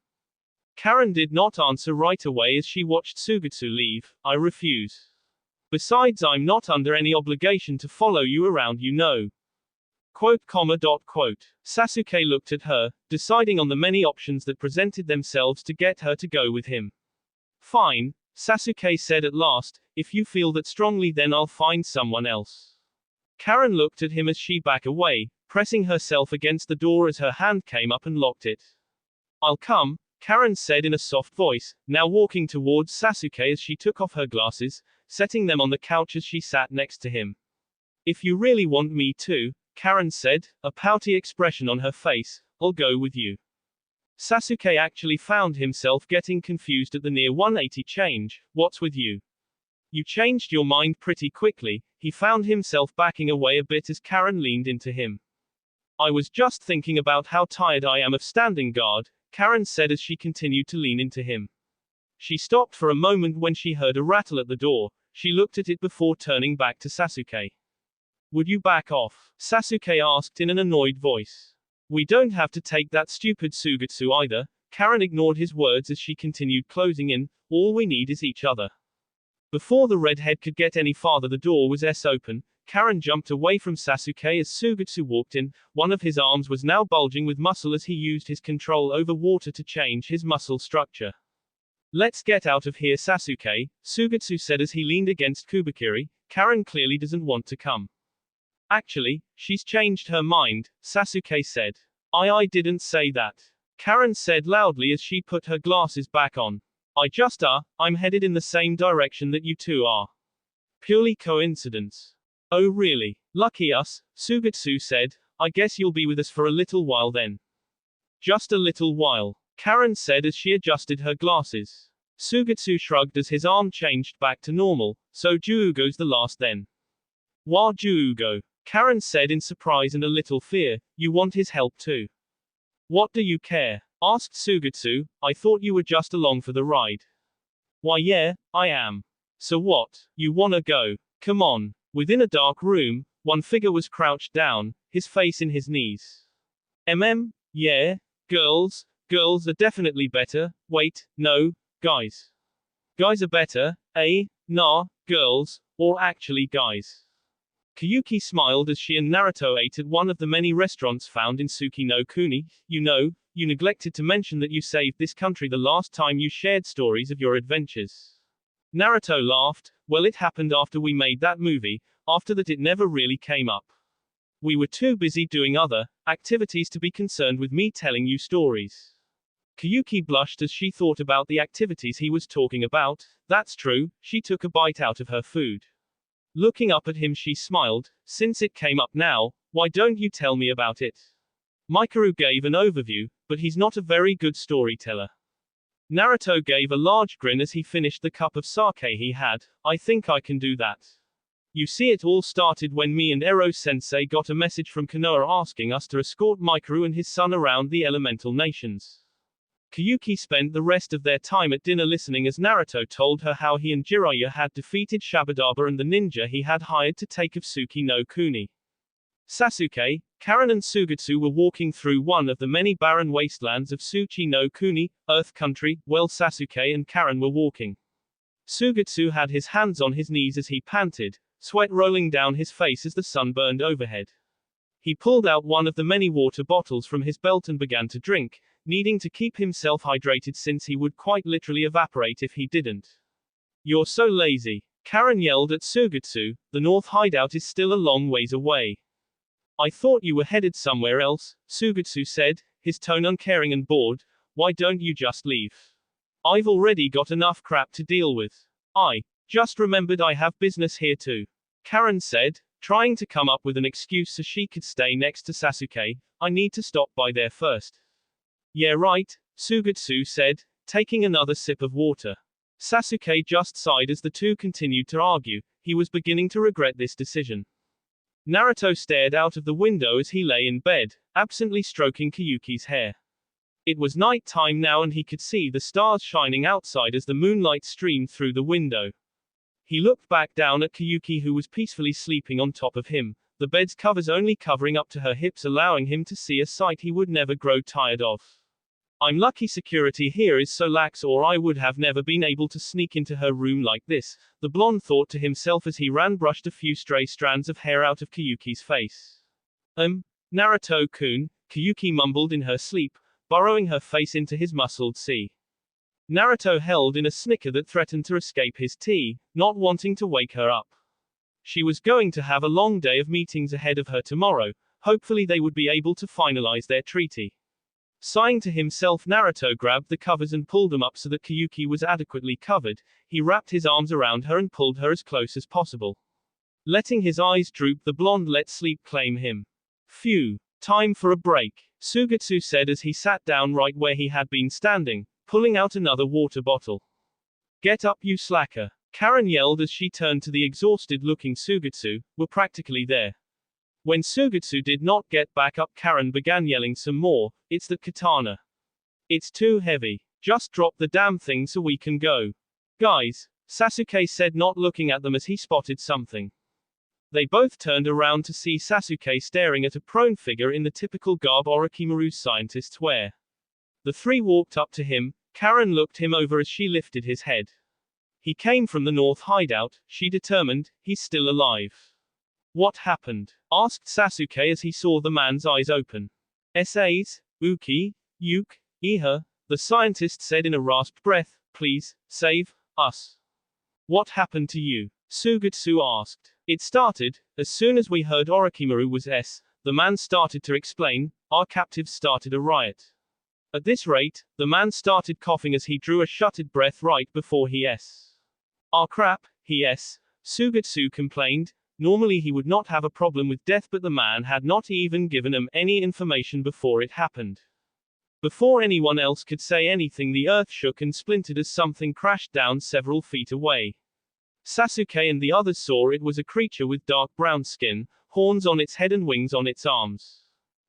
Karen did not answer right away as she watched Sugetsu leave. I refuse. Besides, I'm not under any obligation to follow you around, you know. Quote, comma, dot, quote. Sasuke looked at her, deciding on the many options that presented themselves to get her to go with him. Fine, Sasuke said at last, if you feel that strongly then I'll find someone else. Karen looked at him as she backed away, pressing herself against the door as her hand came up and locked it. I'll come, Karen said in a soft voice, now walking towards Sasuke as she took off her glasses, setting them on the couch as she sat next to him. If you really want me to, Karen said, a pouty expression on her face, I'll go with you. Sasuke actually found himself getting confused at the near 180 change. What's with you? You changed your mind pretty quickly. He found himself backing away a bit as Karen leaned into him. I was just thinking about how tired I am of standing guard, Karen said as she continued to lean into him. She stopped for a moment when she heard a rattle at the door. She looked at it before turning back to Sasuke. Would you back off? Sasuke asked in an annoyed voice. We don't have to take that stupid Sugetsu either. Karen ignored his words as she continued closing in. All we need is each other. Before the redhead could get any farther, the door was open. Karen jumped away from Sasuke as Sugetsu walked in. One of his arms was now bulging with muscle as he used his control over water to change his muscle structure. Let's get out of here, Sasuke, Sugetsu said as he leaned against Kubikiri. Karen clearly doesn't want to come. Actually, she's changed her mind, Sasuke said. I didn't say that. Karen said loudly as she put her glasses back on. I'm headed in the same direction that you two are. Purely coincidence. Oh really? Lucky us, Sugetsu said. I guess you'll be with us for a little while then. Just a little while, Karen said as she adjusted her glasses. Sugetsu shrugged as his arm changed back to normal. So Juugo's the last then. Wa Juugo, Karen said in surprise and a little fear. You want his help too? What do you care? Asked Sugetsu. I thought you were just along for the ride. Why yeah, I am. So what? You wanna go? Come on. Within a dark room, one figure was crouched down, his face in his knees. Yeah, girls are definitely better. Wait, no, guys. Guys are better, eh? Nah, girls, or actually guys. Kayuki smiled as she and Naruto ate at one of the many restaurants found in Suki no Kuni. You know, you neglected to mention that you saved this country the last time you shared stories of your adventures. Naruto laughed. Well, it happened after we made that movie. After that it never really came up. We were too busy doing other activities to be concerned with me telling you stories. Kayuki blushed as she thought about the activities he was talking about. That's true, she took a bite out of her food. Looking up at him she smiled. Since it came up now, why don't you tell me about it? Mikaru gave an overview, but he's not a very good storyteller. Naruto gave a large grin as he finished the cup of sake he had. I think I can do that. You see, it all started when me and Ero-sensei got a message from Konoha asking us to escort Mikaru and his son around the elemental nations. Kayuki spent the rest of their time at dinner listening as Naruto told her how he and Jiraiya had defeated Shabadaba and the ninja he had hired to take of Suki no Kuni. Sasuke, Karen and Sugetsu were walking through one of the many barren wastelands of Suchi no Kuni, Earth Country, while Sasuke and Karen were walking. Sugetsu had his hands on his knees as he panted, sweat rolling down his face as the sun burned overhead. He pulled out one of the many water bottles from his belt and began to drink, needing to keep himself hydrated since he would quite literally evaporate if he didn't. You're so lazy, Karen yelled at Sugetsu. The North hideout is still a long ways away. I thought you were headed somewhere else, Sugetsu said, his tone uncaring and bored. Why don't you just leave? I've already got enough crap to deal with. I just remembered I have business here too, Karen said, trying to come up with an excuse so she could stay next to Sasuke. I need to stop by there first. Yeah right, Sugetsu said, taking another sip of water. Sasuke just sighed as the two continued to argue. He was beginning to regret this decision. Naruto stared out of the window as he lay in bed, absently stroking Kayuki's hair. It was night time now and he could see the stars shining outside as the moonlight streamed through the window. He looked back down at Kayuki, who was peacefully sleeping on top of him, the bed's covers only covering up to her hips, allowing him to see a sight he would never grow tired of. I'm lucky security here is so lax or I would have never been able to sneak into her room like this, the blonde thought to himself as he brushed a few stray strands of hair out of Kyuki's face. Naruto-kun, Kyuki mumbled in her sleep, burrowing her face into his muscled sea. Naruto held in a snicker that threatened to escape his tea, not wanting to wake her up. She was going to have a long day of meetings ahead of her tomorrow, hopefully they would be able to finalize their treaty. Sighing to himself, Naruto grabbed the covers and pulled them up so that Kyuki was adequately covered. He wrapped his arms around her and pulled her as close as possible. Letting his eyes droop, the blonde let sleep claim him. Phew. Time for a break, Sugetsu said as he sat down right where he had been standing, pulling out another water bottle. Get up, you slacker, Karen yelled as she turned to the exhausted-looking Sugetsu. We're practically there. When Sugetsu did not get back up, Karen began yelling some more. It's that katana. It's too heavy. Just drop the damn thing so we can go. Guys, Sasuke said, not looking at them as he spotted something. They both turned around to see Sasuke staring at a prone figure in the typical garb Orochimaru's scientists wear. The three walked up to him. Karen looked him over as she lifted his head. He came from the North Hideout, she determined. He's still alive. What happened? Asked Sasuke as he saw the man's eyes open. Essays, Uki, Yuke, Iha, the scientist said in a rasped breath. Please, save us. What happened to you? Sugetsu asked. It started, as soon as we heard Orochimaru was the man started to explain, our captives started a riot. At this rate, the man started coughing as he drew a shuttered breath right before he Ah crap, Sugetsu complained. Normally he would not have a problem with death, but the man had not even given him any information before it happened. Before anyone else could say anything, the earth shook and splintered as something crashed down several feet away. Sasuke and the others saw it was a creature with dark brown skin, horns on its head and wings on its arms.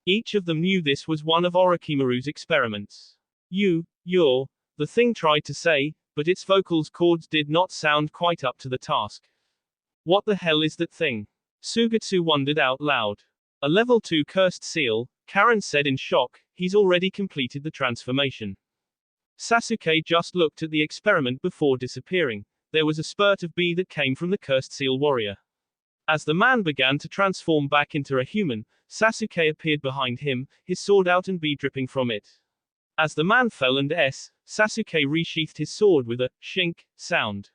Each of them knew this was one of Orochimaru's experiments. You're, the thing tried to say, but its vocal cords did not sound quite up to the task. What the hell is that thing? Sugetsu wondered out loud. A level 2 cursed seal, Karen said in shock. He's already completed the transformation. Sasuke just looked at the experiment before disappearing. There was a spurt of B that came from the cursed seal warrior. As the man began to transform back into a human, Sasuke appeared behind him, his sword out and B dripping from it. As the man fell and Sasuke resheathed his sword with a shink sound.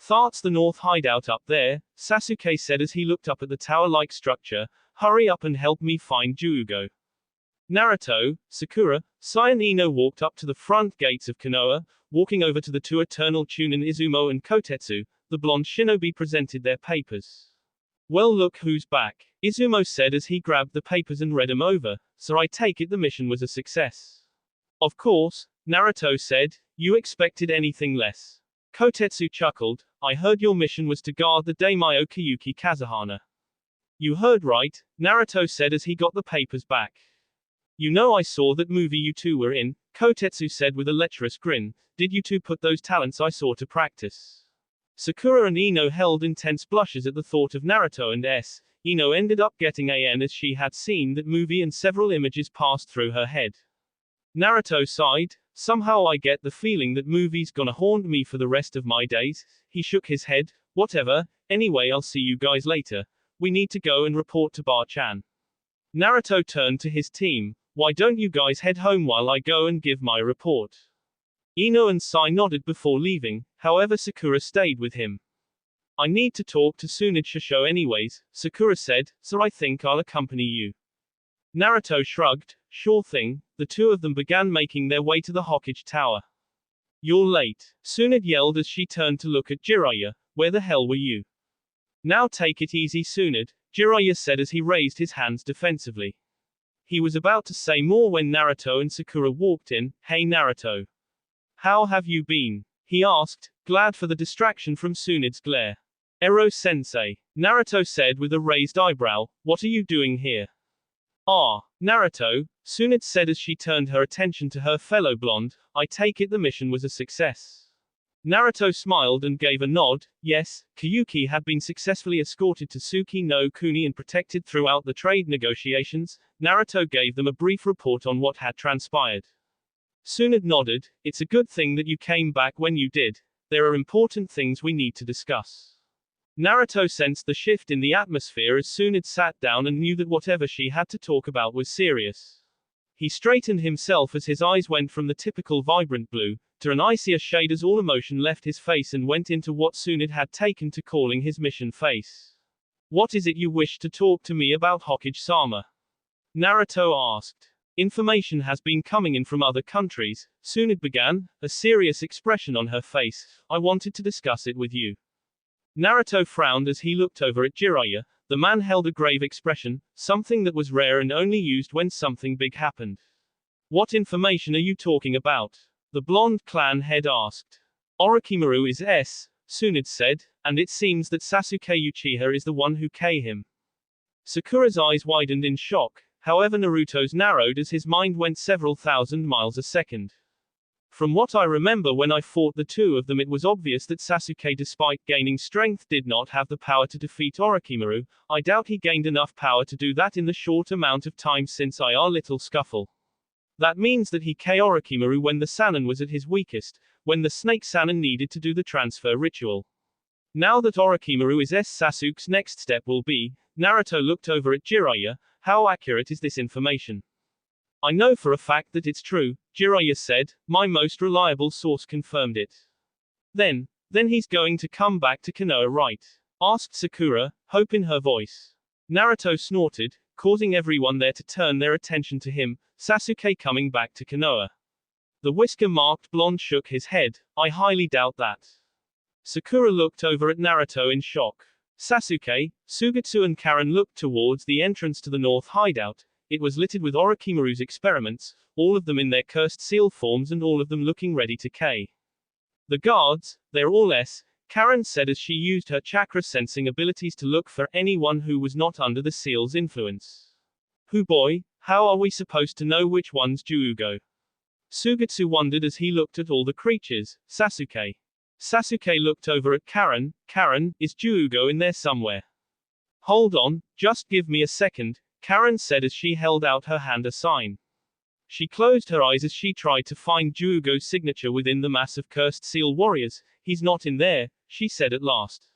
That's the North Hideout up there, Sasuke said as he looked up at the tower-like structure. Hurry up and help me find Juugo. Naruto, Sakura, Sai and Ino walked up to the front gates of Konoha. Walking over to the two Eternal Chunin Izumo and Kotetsu, the blonde shinobi presented their papers. Well, look who's back, Izumo said as he grabbed the papers and read them over. So I take it the mission was a success. Of course, Naruto said. You expected anything less. Kotetsu chuckled. I heard your mission was to guard the daimyo Kyuki Kazuhana. You heard right, Naruto said as he got the papers back. You know, I saw that movie you two were in, Kotetsu said with a lecherous grin. Did you two put those talents I saw to practice? Sakura and Ino held intense blushes at the thought of Naruto and Ino ended up getting an as she had seen that movie and several images passed through her head. Naruto sighed. Somehow I get the feeling that movie's gonna haunt me for the rest of my days. He shook his head. Whatever, anyway, I'll see you guys later. We need to go and report to Bar-chan. Naruto turned to his team. Why don't you guys head home while I go and give my report? Ino and Sai nodded before leaving, however Sakura stayed with him. I need to talk to Tsunade Shosho anyways, Sakura said, so I think I'll accompany you. Naruto shrugged. Sure thing. The two of them began making their way to the Hokage Tower. You're late, Tsunade yelled as she turned to look at Jiraiya. Where the hell were you? Now take it easy, Tsunade, Jiraiya said as he raised his hands defensively. He was about to say more when Naruto and Sakura walked in. Hey Naruto. How have you been? He asked, glad for the distraction from Tsunade's glare. Ero-sensei, Naruto said with a raised eyebrow. What are you doing here? Ah, Naruto, Tsunade said as she turned her attention to her fellow blonde. I take it the mission was a success. Naruto smiled and gave a nod. Yes, Kyuki had been successfully escorted to Tsuki no Kuni and protected throughout the trade negotiations. Naruto gave them a brief report on what had transpired. Tsunade nodded. It's a good thing that you came back when you did. There are important things we need to discuss. Naruto sensed the shift in the atmosphere as Tsunade sat down and knew that whatever she had to talk about was serious. He straightened himself as his eyes went from the typical vibrant blue to an icier shade as all emotion left his face and went into what Tsunade had taken to calling his mission face. What is it you wish to talk to me about, Hokage-sama? Naruto asked. Information has been coming in from other countries, Tsunade began, a serious expression on her face. I wanted to discuss it with you. Naruto frowned as he looked over at Jiraiya. The man held a grave expression, something that was rare and only used when something big happened. What information are you talking about? The blonde clan head asked. Orochimaru is Tsunade said, and it seems that Sasuke Uchiha is the one who killed him. Sakura's eyes widened in shock, however Naruto's narrowed as his mind went several thousand miles a second. From what I remember when I fought the two of them, it was obvious that Sasuke, despite gaining strength, did not have the power to defeat Orochimaru. I doubt he gained enough power to do that in the short amount of time since our little scuffle. That means that he killed Orochimaru when the Sannin was at his weakest, when the Snake Sannin needed to do the transfer ritual. Now that Orochimaru is Sasuke's next step will be, Naruto looked over at Jiraiya. How accurate is this information? I know for a fact that it's true, Jiraiya said. My most reliable source confirmed it. Then he's going to come back to Konoha, right? Asked Sakura, hope in her voice. Naruto snorted, causing everyone there to turn their attention to him. Sasuke coming back to Konoha. The whisker-marked blonde shook his head. I highly doubt that. Sakura looked over at Naruto in shock. Sasuke, Sugetsu and Karen looked towards the entrance to the north hideout. It was littered with Orochimaru's experiments, all of them in their cursed seal forms and all of them looking ready to kill. The guards, they're all Karen said as she used her chakra sensing abilities to look for anyone who was not under the seal's influence. Who boy, how are we supposed to know which one's Juugo? Sugetsu wondered as he looked at all the creatures. Sasuke. Sasuke looked over at Karen. Karen, is Juugo in there somewhere? Hold on, just give me a second, Karen said as she held out her hand a sign. She closed her eyes as she tried to find Juugo's signature within the mass of cursed seal warriors. He's not in there, she said at last.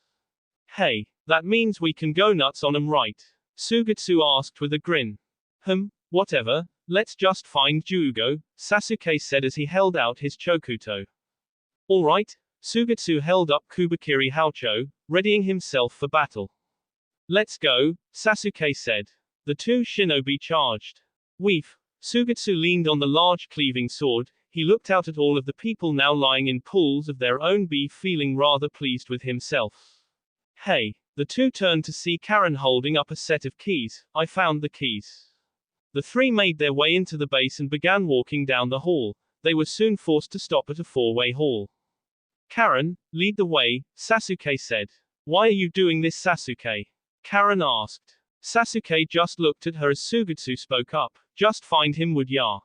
Hey, that means we can go nuts on 'em, right? Sugetsu asked with a grin. Whatever, let's just find Juugo, Sasuke said as he held out his chokuto. Alright, Sugetsu held up Kubakiri Haucho, readying himself for battle. Let's go, Sasuke said. The two shinobi charged. Weef. Sugetsu leaned on the large cleaving sword. He looked out at all of the people now lying in pools of their own beef, feeling rather pleased with himself. Hey. The two turned to see Karen holding up a set of keys. I found the keys. The three made their way into the base and began walking down the hall. They were soon forced to stop at a four-way hall. Karen, lead the way, Sasuke said. Why are you doing this, Sasuke? Karen asked. Sasuke just looked at her as Sugetsu spoke up. Just find him, would ya?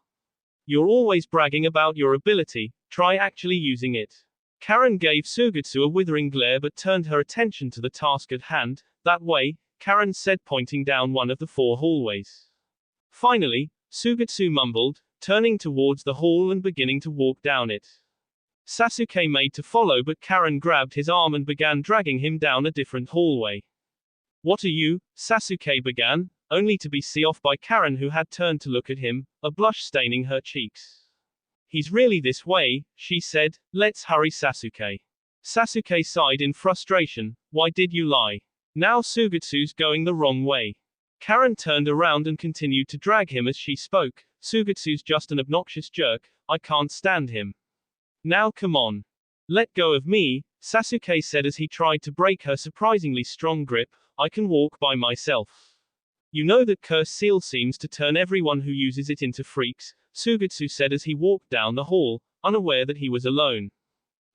You're always bragging about your ability, try actually using it. Karen gave Sugetsu a withering glare but turned her attention to the task at hand. That way, Karen said, pointing down one of the four hallways. Finally, Sugetsu mumbled, turning towards the hall and beginning to walk down it. Sasuke made to follow but Karen grabbed his arm and began dragging him down a different hallway. What are you? Sasuke began, only to be seen off by Karen who had turned to look at him, a blush staining her cheeks. He's really this way, she said. Let's hurry, Sasuke. Sasuke sighed in frustration. Why did you lie? Now Sugetsu's going the wrong way. Karen turned around and continued to drag him as she spoke. Sugetsu's just an obnoxious jerk. I can't stand him. Now come on. Let go of me, Sasuke said as he tried to break her surprisingly strong grip. I can walk by myself. You know that cursed seal seems to turn everyone who uses it into freaks, Sugetsu said as he walked down the hall, unaware that he was alone.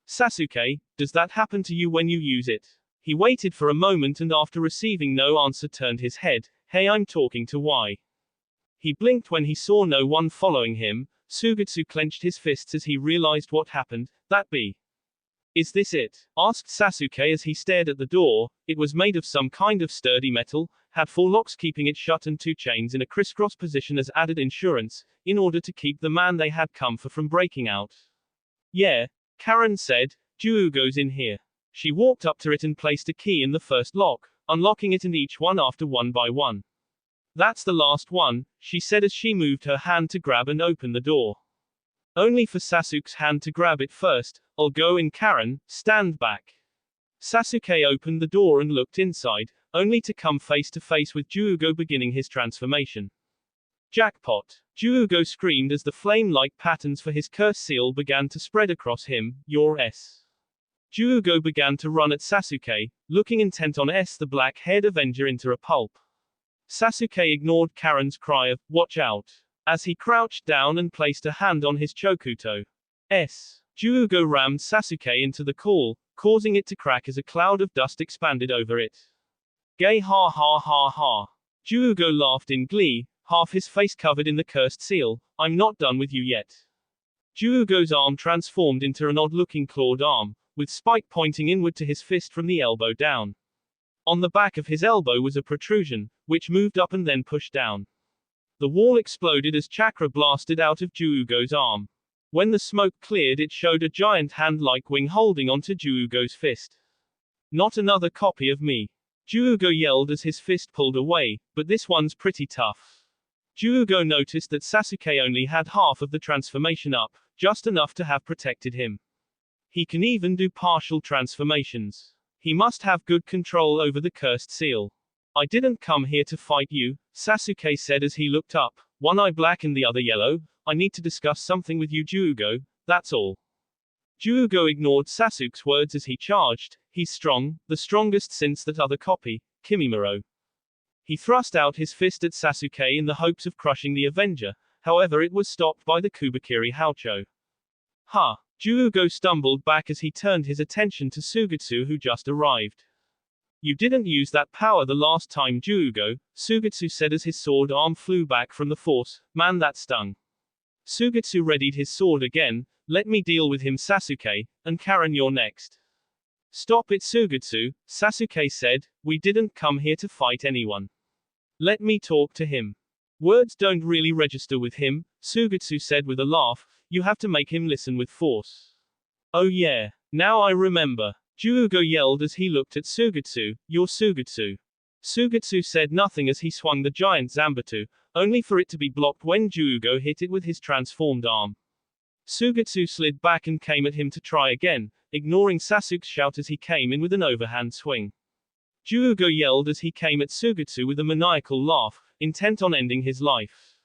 Sasuke, does that happen to you when you use it? He waited for a moment and after receiving no answer turned his head. Hey, I'm talking to why? He blinked when he saw no one following him. Sugetsu clenched his fists as he realized what happened. That be. Is this it? Asked Sasuke as he stared at the door. It was made of some kind of sturdy metal, had 4 locks keeping it shut and 2 chains in a crisscross position as added insurance, in order to keep the man they had come for from breaking out. Yeah, Karen said, Juugo's in here. She walked up to it and placed a key in the first lock, unlocking it and each one after one by one. That's the last one, she said as she moved her hand to grab and open the door. Only for Sasuke's hand to grab it first. I'll go in, Karen, stand back. Sasuke opened the door and looked inside, only to come face to face with Juugo beginning his transformation. Jackpot! Juugo screamed as the flame-like patterns for his curse seal began to spread across him. Your S. Juugo began to run at Sasuke, looking intent on S, the black-haired Avenger, into a pulp. Sasuke ignored Karen's cry of, watch out, as he crouched down and placed a hand on his chokuto. Juugo rammed Sasuke into the call, causing it to crack as a cloud of dust expanded over it. Gay ha ha ha ha. Juugo laughed in glee, half his face covered in the cursed seal. I'm not done with you yet. Juugo's arm transformed into an odd-looking clawed arm, with spike pointing inward to his fist from the elbow down. On the back of his elbow was a protrusion, which moved up and then pushed down. The wall exploded as chakra blasted out of Juugo's arm. When the smoke cleared, it showed a giant hand-like wing holding onto Juugo's fist. Not another copy of me. Juugo yelled as his fist pulled away, but this one's pretty tough. Juugo noticed that Sasuke only had half of the transformation up, just enough to have protected him. He can even do partial transformations. He must have good control over the cursed seal. I didn't come here to fight you, Sasuke said as he looked up, one eye black and the other yellow. I need to discuss something with you, Juugo, that's all. Juugo ignored Sasuke's words as he charged. He's strong, the strongest since that other copy, Kimimaro. He thrust out his fist at Sasuke in the hopes of crushing the Avenger, however it was stopped by the Kubakiri Haucho. Ha! Juugo stumbled back as he turned his attention to Sugetsu, who just arrived. You didn't use that power the last time, Juugo, Sugetsu said as his sword arm flew back from the force. Man, that stung. Sugetsu readied his sword again. Let me deal with him, Sasuke, and Karen, you're next. Stop it, Sugetsu, Sasuke said. We didn't come here to fight anyone. Let me talk to him. Words don't really register with him, Sugetsu said with a laugh. You have to make him listen with force. Oh yeah, now I remember. Juugo yelled as he looked at Sugetsu. You're Sugetsu. Sugetsu said nothing as he swung the giant Zanbatsu, only for it to be blocked when Juugo hit it with his transformed arm. Sugetsu slid back and came at him to try again, ignoring Sasuke's shout as he came in with an overhand swing. Juugo yelled as he came at Sugetsu with a maniacal laugh, intent on ending his life.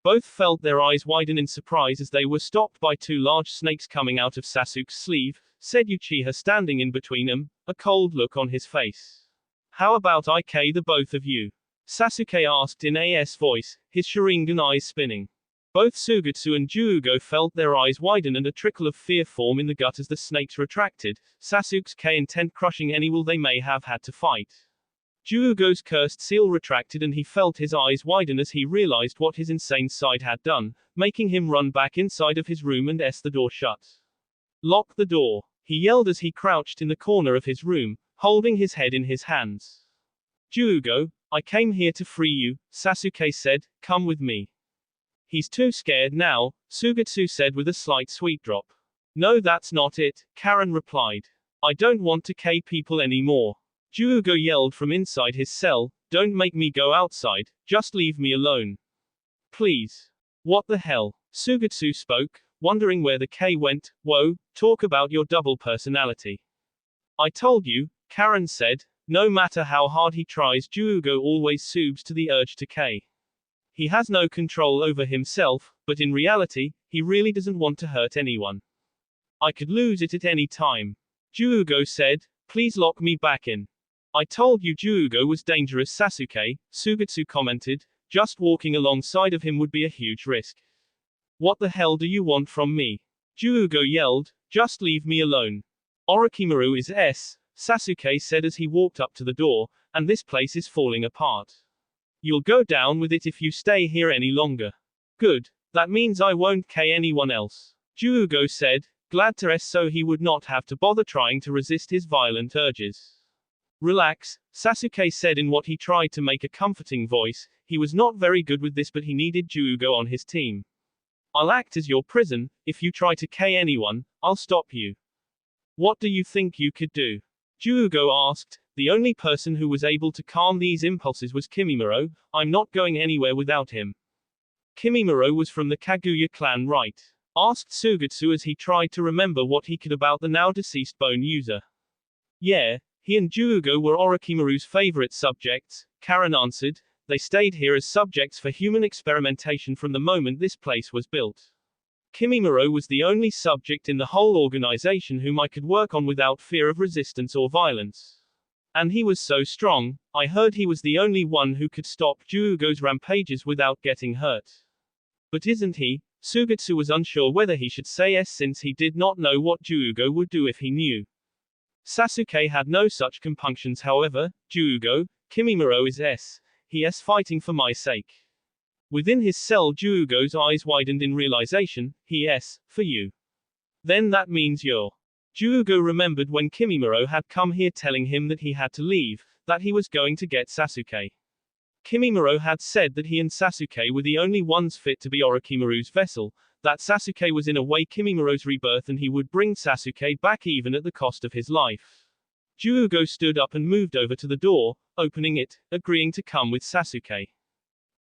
Both felt their eyes widen in surprise as they were stopped by 2 large snakes coming out of Sasuke's sleeve, said Uchiha standing in between them, a cold look on his face. How about I K the both of you? Sasuke asked in AS voice, his Sharingan eyes spinning. Both Sugetsu and Juugo felt their eyes widen and a trickle of fear form in the gut as the snakes retracted, Sasuke's K intent crushing any will they may have had to fight. Juugo's cursed seal retracted and he felt his eyes widen as he realized what his insane side had done, making him run back inside of his room and the door shut. Lock the door, he yelled as he crouched in the corner of his room, holding his head in his hands. Juugo, I came here to free you, Sasuke said, come with me. He's too scared now, Sugetsu said with a slight sweet drop. No, that's not it, Karen replied. I don't want to K people anymore. Juugo yelled from inside his cell, don't make me go outside, just leave me alone. Please. What the hell? Sugetsu spoke, wondering where the K went. Whoa, talk about your double personality. I told you, Karen said, no matter how hard he tries, Juugo always succumbs to the urge to K. He has no control over himself, but in reality, he really doesn't want to hurt anyone. I could lose it at any time. Juugo said, please lock me back in. I told you Juugo was dangerous, Sasuke, Sugetsu commented, just walking alongside of him would be a huge risk. What the hell do you want from me? Juugo yelled, just leave me alone. Orochimaru is S, Sasuke said as he walked up to the door, and this place is falling apart. You'll go down with it if you stay here any longer. Good, that means I won't K anyone else. Juugo said, glad to S so he would not have to bother trying to resist his violent urges. Relax, Sasuke said in what he tried to make a comforting voice. He was not very good with this, but he needed Juugo on his team. I'll act as your prison. If you try to K anyone, I'll stop you. What do you think you could do? Juugo asked. The only person who was able to calm these impulses was Kimimaro. I'm not going anywhere without him. Kimimaro was from the Kaguya clan, right? Asked Sugetsu as he tried to remember what he could about the now deceased bone user. Yeah, he and Juugo were Orochimaru's favorite subjects, Karen answered. They stayed here as subjects for human experimentation from the moment this place was built. Kimimaro was the only subject in the whole organization whom I could work on without fear of resistance or violence. And he was so strong. I heard he was the only one who could stop Juugo's rampages without getting hurt. But isn't he? Sugetsu was unsure whether he should say yes, since he did not know what Juugo would do if he knew. Sasuke had no such compunctions, however. Juugo, Kimimaro is S. He is fighting for my sake. Within his cell, Juugo's eyes widened in realization. He is, for you. Then that means you're. Juugo remembered when Kimimaro had come here telling him that he had to leave, that he was going to get Sasuke. Kimimaro had said that he and Sasuke were the only ones fit to be Orochimaru's vessel, that Sasuke was in a way Kimimaro's rebirth and he would bring Sasuke back even at the cost of his life. Juugo stood up and moved over to the door, opening it, agreeing to come with Sasuke.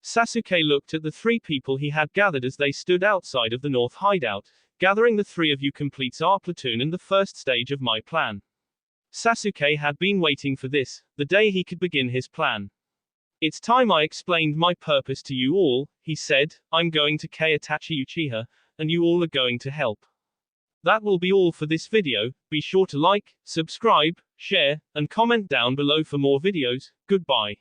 Sasuke looked at the three people he had gathered as they stood outside of the North hideout. Gathering the three of you completes our platoon and the first stage of my plan. Sasuke had been waiting for this, the day he could begin his plan. It's time I explained my purpose to you all, he said. I'm going to Itachi Uchiha, and you all are going to help. That will be all for this video. Be sure to like, subscribe, share, and comment down below for more videos. Goodbye.